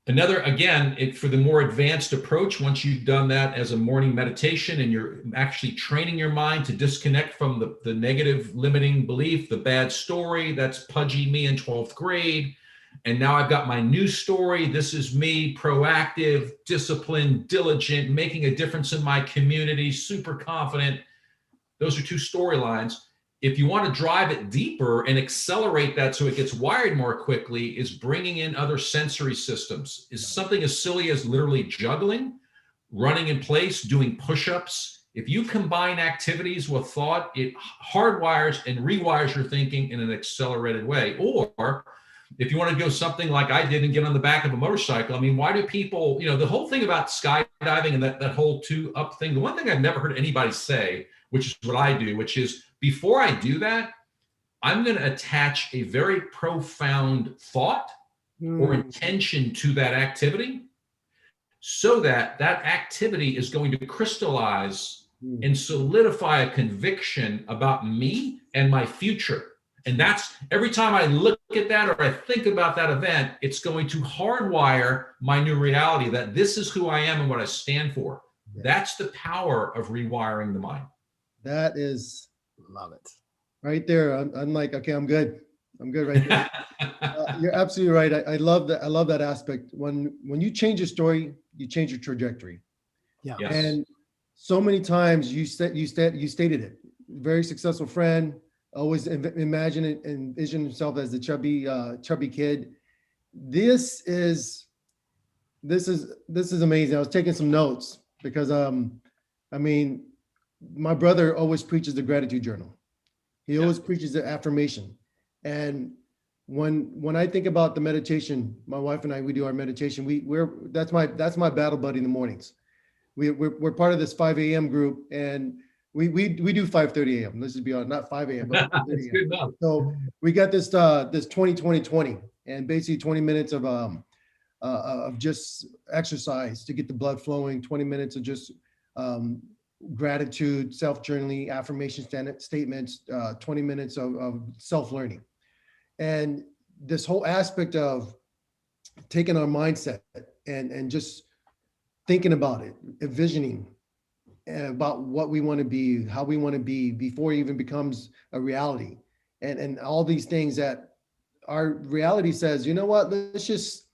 Another, again, for the more advanced approach, once you've done that as a morning meditation and you're actually training your mind to disconnect from the negative limiting belief, the bad story, that's pudgy me in 12th grade. And now I've got my new story. This is me, proactive, disciplined, diligent, making a difference in my community, super confident. Those are two storylines. If you want to drive it deeper and accelerate that so it gets wired more quickly, is bringing in other sensory systems. Is something as silly as literally juggling, running in place, doing push-ups. If you combine activities with thought, it hardwires and rewires your thinking in an accelerated way. Or if you want to go something like I did and get on the back of a motorcycle, I mean, why do people, the whole thing about skydiving and that whole 2-up thing, the one thing I've never heard anybody say, which is what I do, which is before I do that, I'm going to attach a very profound thought or intention to that activity so that activity is going to crystallize and solidify a conviction about me and my future. And that's every time I look at that or I think about that event, it's going to hardwire my new reality that this is who I am and what I stand for. Yes. That's the power of rewiring the mind. That is, love it. Right there. I'm like, okay, I'm good. I'm good right there. You're absolutely right. I love that. I love that aspect. When you change your story, you change your trajectory. Yeah. Yes. And so many times you stated it. Very successful friend, always imagine and envision himself as the chubby kid. This is amazing. I was taking some notes because I mean, my brother always preaches the gratitude journal. He always preaches the affirmation. And when I think about the meditation, my wife and I, we do our meditation. That's my battle buddy in the mornings. We're part of this 5 a.m. group, and we do 5:30 a.m. Let's just be honest, not 5 a.m. but 5:30 That's good enough. So we got this 20, and basically 20 minutes of just exercise to get the blood flowing, 20 minutes of just gratitude, self-journaling, affirmation statements, 20 minutes of self-learning. And this whole aspect of taking our mindset and just thinking about it, envisioning about what we want to be, how we want to be before it even becomes a reality. And all these things that our reality says, you know what, let's just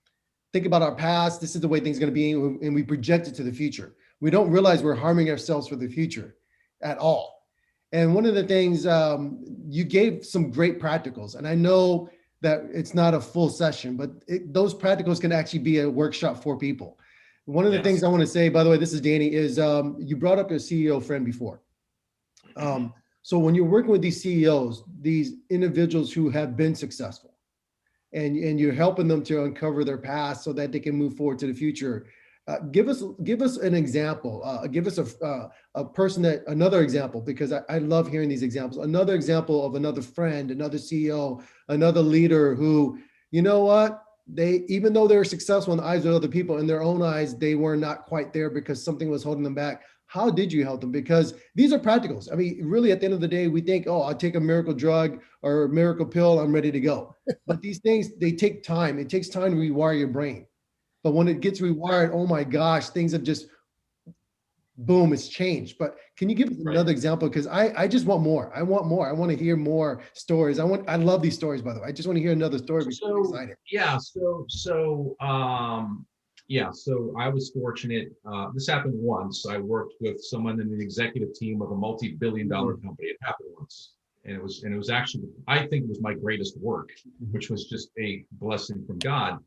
think about our past. This is the way things are going to be. And we project it to the future. We don't realize we're harming ourselves for the future at all. And one of the things, you gave some great practicals. And I know that it's not a full session, but those practicals can actually be a workshop for people. One of the things I want to say, by the way, this is Danny, is you brought up your CEO friend before. So when you're working with these CEOs, these individuals who have been successful, and you're helping them to uncover their past so that they can move forward to the future, give us an example. Give us a person another example, because I love hearing these examples. Another example of another friend, another CEO, another leader who, you know what? Even though they're successful in the eyes of other people, in their own eyes, they were not quite there because something was holding them back. How did you help them? Because these are practicals. I mean, really, at the end of the day, we think, oh, I'll take a miracle drug or a miracle pill, I'm ready to go. But these things, they take time. It takes time to rewire your brain. But when it gets rewired, oh my gosh, things have just, boom, it's changed. But can you give us another example? Because I just want more. I want more. I want to hear more stories. I love these stories, by the way. I just want to hear another story because I'm excited. So I was fortunate. This happened once. I worked with someone in the executive team of a multi-billion-dollar company. It happened once. And it was actually, I think it was my greatest work, which was just a blessing from God.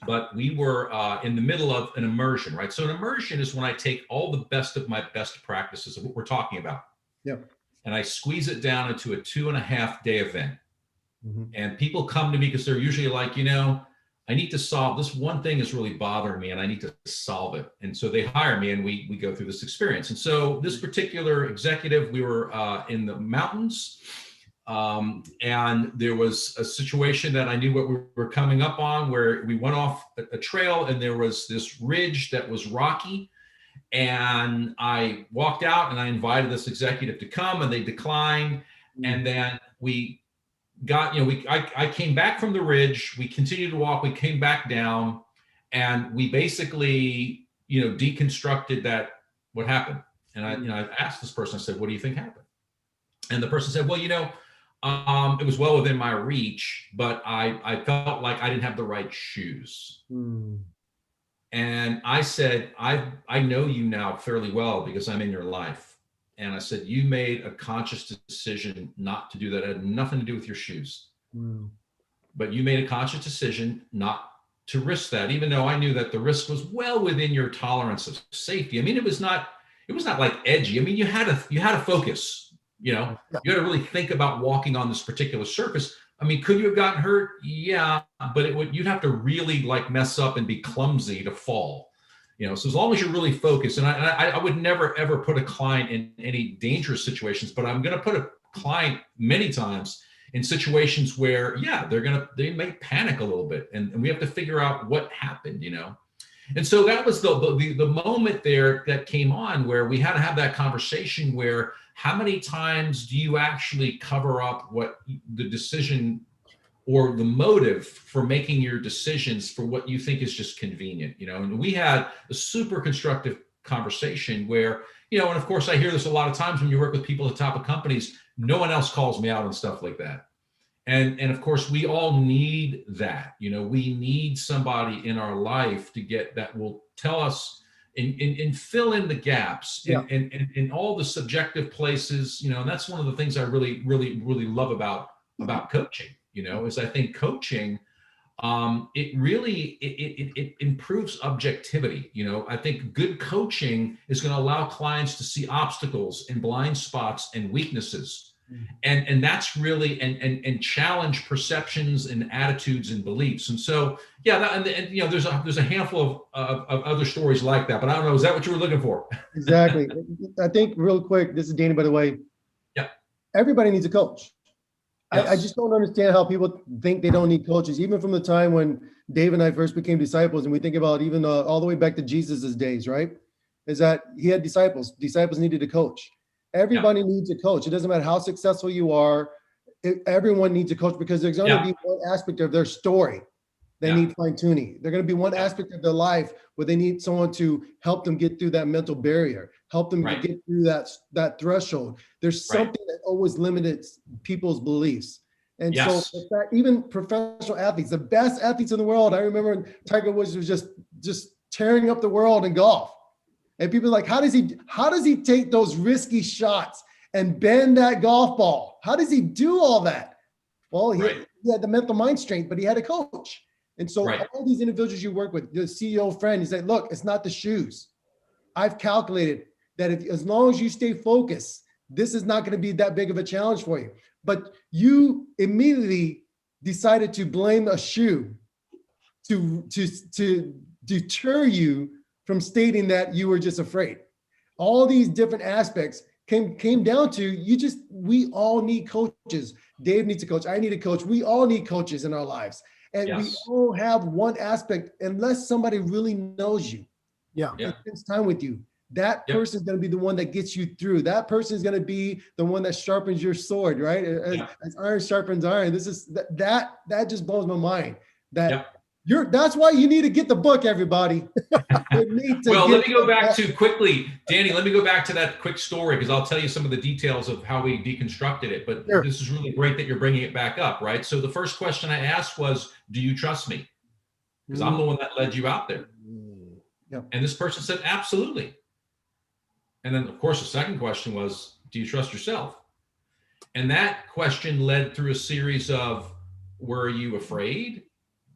But we were in the middle of an immersion, right? So an immersion is when I take all the best of my best practices of what we're talking about. Yep. And I squeeze it down into a 2.5-day event. And people come to me because they're usually like, I need to solve this one thing is really bothering me and I need to solve it. And so they hire me and we go through this experience. And so this particular executive, we were in the mountains. And there was a situation that I knew what we were coming up on, where we went off a trail and there was this ridge that was rocky. And I walked out and I invited this executive to come and they declined. And then we got, I came back from the ridge, we continued to walk, we came back down, and we basically, deconstructed what happened. And I asked this person, I said, what do you think happened? And the person said, well, it was well within my reach, but I felt like I didn't have the right shoes. And I said, I know you now fairly well because I'm in your life. And I said, you made a conscious decision not to do that. It had nothing to do with your shoes. But you made a conscious decision not to risk that, even though I knew that the risk was well within your tolerance of safety. I mean, it was not like edgy. I mean, you had to focus, you had to really think about walking on this particular surface. I mean, could you have gotten hurt? Yeah, but you'd have to really like mess up and be clumsy to fall. So as long as you're really focused, and I would never, ever put a client in any dangerous situations, but I'm going to put a client many times in situations where, they may panic a little bit and we have to figure out what happened, And so that was the moment there that came on where we had to have that conversation where how many times do you actually cover up what the decision or the motive for making your decisions for what you think is just convenient, and we had a super constructive conversation where, and of course I hear this a lot of times when you work with people at the top of companies, no one else calls me out on stuff like that. And of course we all need that, we need somebody in our life to get that will tell us, and fill in the gaps and all the subjective places, and that's one of the things I really, really, really love about coaching, is I think coaching, it improves objectivity. I think good coaching is going to allow clients to see obstacles and blind spots and weaknesses. And that's really and challenge perceptions and attitudes and beliefs. And so, there's a handful of other stories like that, but I don't know, is that what you were looking for? Exactly. I think real quick, this is Danny, by the way. Yeah. Everybody needs a coach. Yes. I just don't understand how people think they don't need coaches, even from the time when Dave and I first became disciples. And we think about even all the way back to Jesus's days, right? Is that he had disciples. Disciples needed a coach. Everybody needs a coach. It doesn't matter how successful you are. Everyone needs a coach, because there's going to be one aspect of their story they need fine tuning. There's going to be one aspect of their life where they need someone to help them get through that mental barrier, help them get through that threshold. There's something that always limits people's beliefs. And so in fact, even professional athletes, the best athletes in the world, I remember when Tiger Woods was just tearing up the world in golf. And people are like, how does he take those risky shots and bend that golf ball? How does he do all that? Well, he had the mental mind strength, but he had a coach. And so all these individuals you work with, the CEO friend, he said, look, it's not the shoes. I've calculated that as long as you stay focused, this is not going to be that big of a challenge for you. But you immediately decided to blame a shoe to deter you from stating that you were just afraid. All these different aspects came down to we all need coaches. Dave needs a coach. I need a coach. We all need coaches in our lives. And we all have one aspect, unless somebody really knows you. And spends time with you. That person is going to be the one that gets you through. That person is going to be the one that sharpens your sword, right? As iron sharpens iron. This is that just blows my mind. That's why you need to get the book, everybody. Let me go back to quickly, Danny, let me go back to that quick story, because I'll tell you some of the details of how we deconstructed it. But this is really great that you're bringing it back up, right? So the first question I asked was, do you trust me? Because I'm the one that led you out there. And this person said, absolutely. And then, of course, the second question was, do you trust yourself? And that question led through a series of, were you afraid?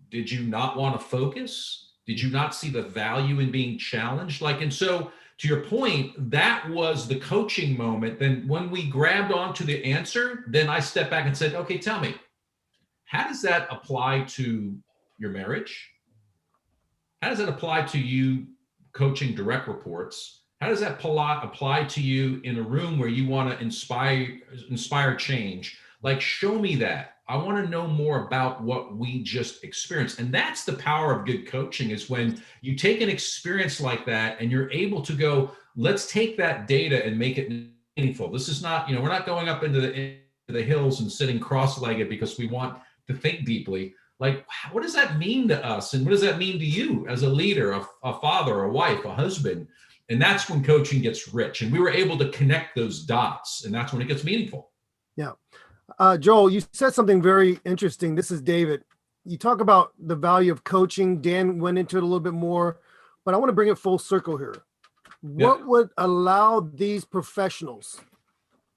Did you not want to focus? Did you not see the value in being challenged? And so to your point, that was the coaching moment. Then when we grabbed onto the answer, then I stepped back and said, okay, tell me, how does that apply to your marriage? How does that apply to you coaching direct reports? How does that apply to you in a room where you want to inspire change? Show me that. I want to know more about what we just experienced. And that's the power of good coaching, is when you take an experience like that and you're able to go, let's take that data and make it meaningful. This is not, we're not going up into the hills and sitting cross-legged because we want to think deeply. What does that mean to us? And what does that mean to you as a leader, a father, a wife, a husband? And that's when coaching gets rich. And we were able to connect those dots. And that's when it gets meaningful. Yeah. Joel, you said something very interesting. This is David. You talk about the value of coaching. Dan went into it a little bit more, but I want to bring it full circle here. What would allow these professionals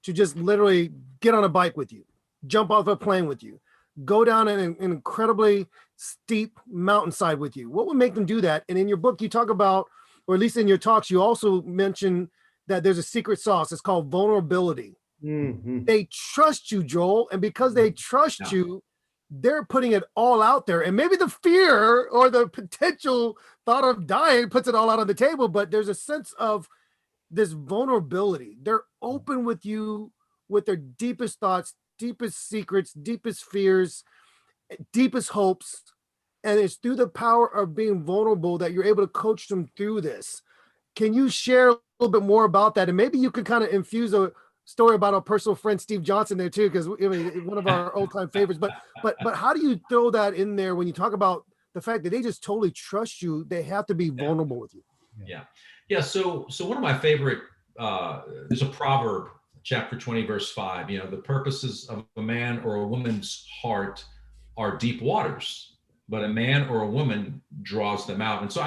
to just literally get on a bike with you, jump off a plane with you, go down an incredibly steep mountainside with you? What would make them do that? And in your book, you talk about, or at least in your talks, you also mention that there's a secret sauce. It's called vulnerability. Mm-hmm. They trust you, Joel. And because they trust you, they're putting it all out there. And maybe the fear or the potential thought of dying puts it all out on the table, but there's a sense of this vulnerability. They're open with you with their deepest thoughts, deepest secrets, deepest fears, deepest hopes. And it's through the power of being vulnerable that you're able to coach them through this. Can you share a little bit more about that? And maybe you could kind of infuse a story about our personal friend Steve Johnson there too, because one of our old-time favorites. But how do you throw that in there when you talk about the fact that they just totally trust you? They have to be vulnerable with you. Yeah. So one of my favorite, there's a proverb, chapter 20, verse 5. The purposes of a man or a woman's heart are deep waters. but a man or a woman draws them out. And so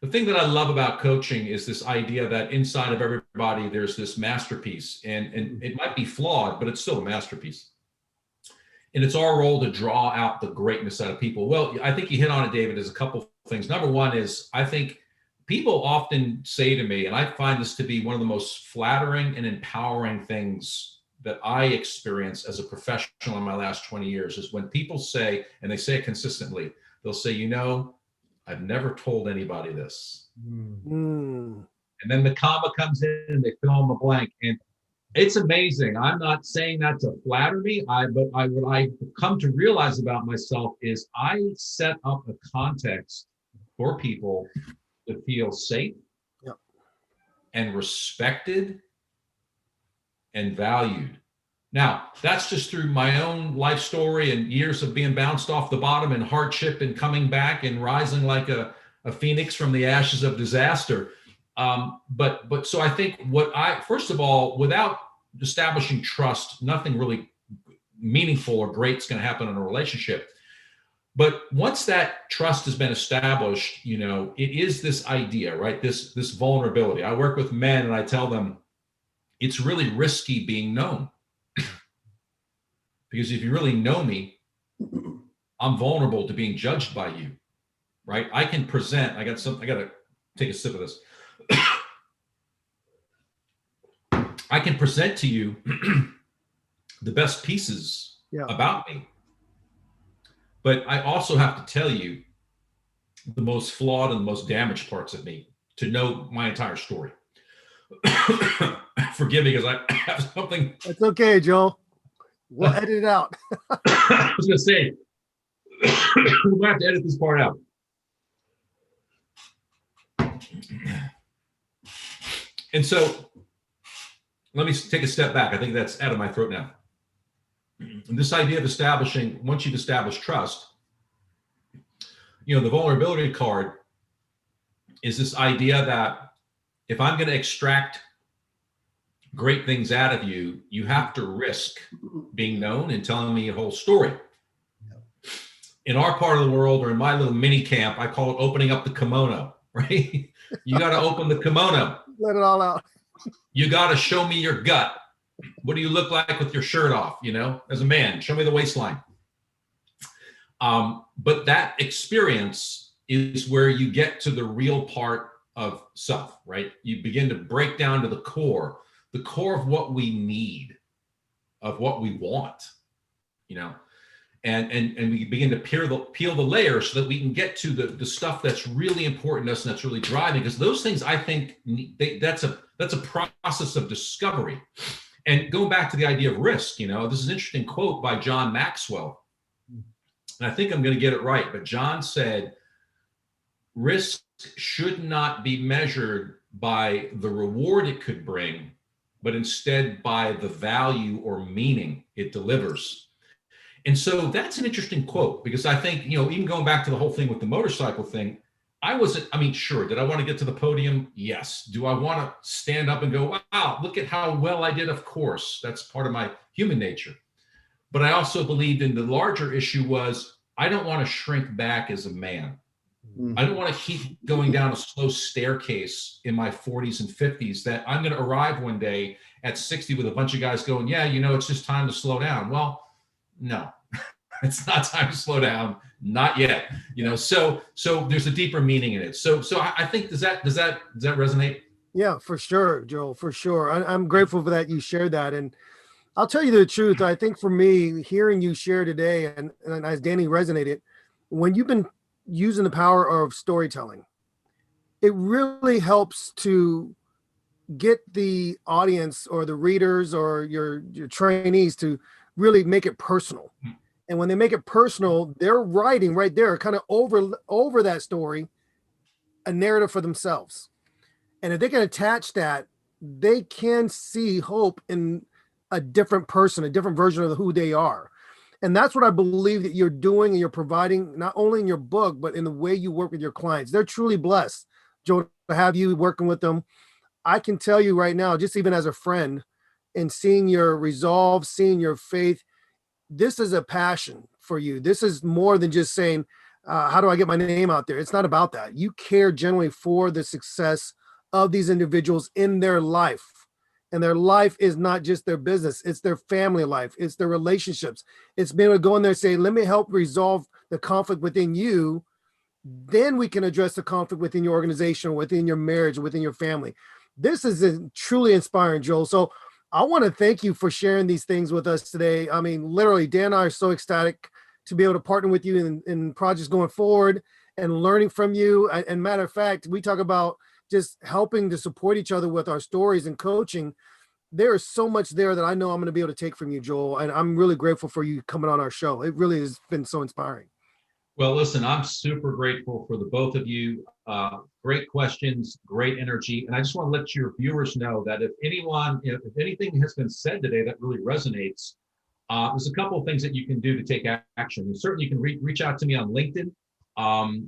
the thing that I love about coaching is this idea that inside of everybody, there's this masterpiece, and it might be flawed, but it's still a masterpiece. And it's our role to draw out the greatness out of people. Well, I think you hit on it, David. There's a couple things. Number one is, I think people often say to me, and I find this to be one of the most flattering and empowering things that I experience as a professional in my last 20 years, is when people say, and they say it consistently, they'll say, I've never told anybody this. And then the comma comes in and they fill in the blank. And it's amazing. I'm not saying that to flatter me, but what I come to realize about myself is I set up a context for people to feel safe and respected and valued. Now, that's just through my own life story and years of being bounced off the bottom and hardship and coming back and rising like a phoenix from the ashes of disaster. But so I think first of all, without establishing trust, nothing really meaningful or great is going to happen in a relationship. But once that trust has been established, it is this idea, right? This vulnerability. I work with men and I tell them it's really risky being known. Because if you really know me, I'm vulnerable to being judged by you, right? I can present, I got to take a sip of this. I can present to you the best pieces about me. But I also have to tell you the most flawed and the most damaged parts of me to know my entire story. Forgive me because I have something. That's okay, Joel. We'll edit it out. I was going to say, we'll have to edit this part out. And so let me take a step back. I think that's out of my throat now. And this idea of once you've established trust, the vulnerability card is this idea that if I'm going to extract great things out of you, you have to risk being known and telling me your whole story. In our part of the world, or in my little mini camp, I call it opening up the kimono, right? You got to open the kimono. Let it all out. You got to show me your gut. What do you look like with your shirt off? As a man, show me the waistline. But that experience is where you get to the real part of self, right? You begin to break down to the core of what we need, of what we want, and we begin to peel the layers so that we can get to the stuff that's really important to us and that's really driving. Because those things, I think, that's a process of discovery. And going back to the idea of risk, this is an interesting quote by John Maxwell. And I think I'm going to get it right, but John said, risk should not be measured by the reward it could bring, but instead by the value or meaning it delivers. And so that's an interesting quote, because I think, even going back to the whole thing with the motorcycle thing, sure. Did I want to get to the podium? Yes. Do I want to stand up and go, wow, look at how well I did? Of course, that's part of my human nature. But I also believed in the larger issue was, I don't want to shrink back as a man. I don't want to keep going down a slow staircase in my 40s and 50s that I'm going to arrive one day at 60 with a bunch of guys going, it's just time to slow down. Well, no, it's not time to slow down. Not yet. So there's a deeper meaning in it. So I think, does that resonate? Yeah, for sure, Joel, for sure. I'm grateful for that you shared that. And I'll tell you the truth. I think for me, hearing you share today, and as Danny resonated, when you've been using the power of storytelling, it really helps to get the audience or the readers or your trainees to really make it personal. And when they make it personal, they're writing right there, kind of over that story, a narrative for themselves. And if they can attach that, they can see hope in a different person, a different version of who they are. And that's what I believe that you're doing and you're providing, not only in your book, but in the way you work with your clients. They're truly blessed, Joe, to have you working with them. I can tell you right now, just even as a friend, and seeing your resolve, seeing your faith, this is a passion for you. This is more than just saying, how do I get my name out there? It's not about that. You care generally for the success of these individuals in their life. And their life is not just their business, it's their family life, it's their relationships. It's being able to go in there and say, let me help resolve the conflict within you. Then we can address the conflict within your organization, within your marriage, within your family. This is truly inspiring, Joel. So I want to thank you for sharing these things with us today. I mean, literally, Dan and I are so ecstatic to be able to partner with you in projects going forward and learning from you. And matter of fact, we talk about just helping to support each other with our stories and coaching. There is so much there that I know I'm going to be able to take from you, Joel. And I'm really grateful for you coming on our show. It really has been so inspiring. Well, listen, I'm super grateful for the both of you. Great questions, great energy. And I just want to let your viewers know that if anything has been said today that really resonates, there's a couple of things that you can do to take action. And certainly you can reach out to me on LinkedIn.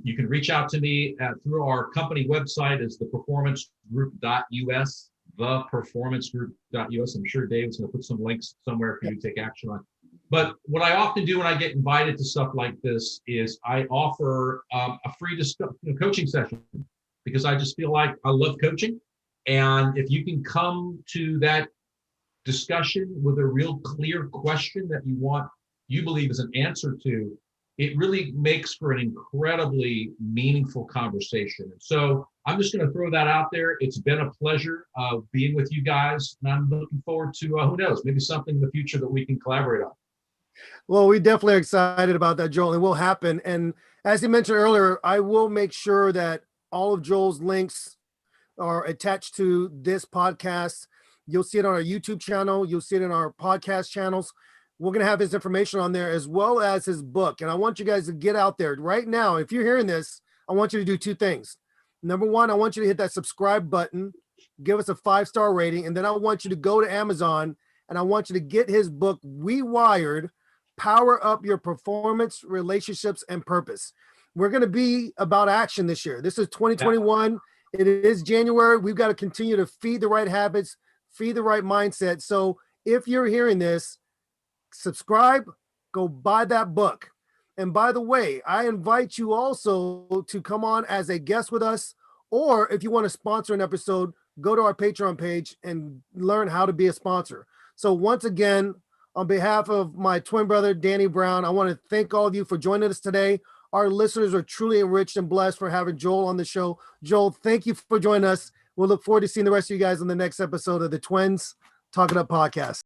You can reach out to me through our company website is theperformancegroup.us, theperformancegroup.us. I'm sure David's going to put some links somewhere for you to take action on. But what I often do when I get invited to stuff like this is I offer a free coaching session, because I just feel like I love coaching. And if you can come to that discussion with a real clear question that you believe is an answer to, it really makes for an incredibly meaningful conversation. And so I'm just going to throw that out there. It's been a pleasure being with you guys, and I'm looking forward to, who knows, maybe something in the future that we can collaborate on. Well, we definitely are excited about that, Joel, and will happen. And as he mentioned earlier, I will make sure that all of Joel's links are attached to this podcast. You'll see it on our YouTube channel. You'll see it in our podcast channels. We're going to have his information on there as well as his book. And I want you guys to get out there right now. If you're hearing this, I want you to do two things. Number one, I want you to hit that subscribe button, give us a 5-star rating. And then I want you to go to Amazon and I want you to get his book, Rewired, Power Up Your Performance, Relationships, and Purpose. We're going to be about action this year. This is 2021. It is January. We've got to continue to feed the right habits, feed the right mindset. So if you're hearing this, subscribe, go buy that book. And by the way, I invite you also to come on as a guest with us, or if you want to sponsor an episode, go to our Patreon page and learn how to be a sponsor. So once again, on behalf of my twin brother, Danny Brown, I want to thank all of you for joining us today. Our listeners are truly enriched and blessed for having Joel on the show. Joel, thank you for joining us. We'll look forward to seeing the rest of you guys on the next episode of the Twins Talking Up podcast.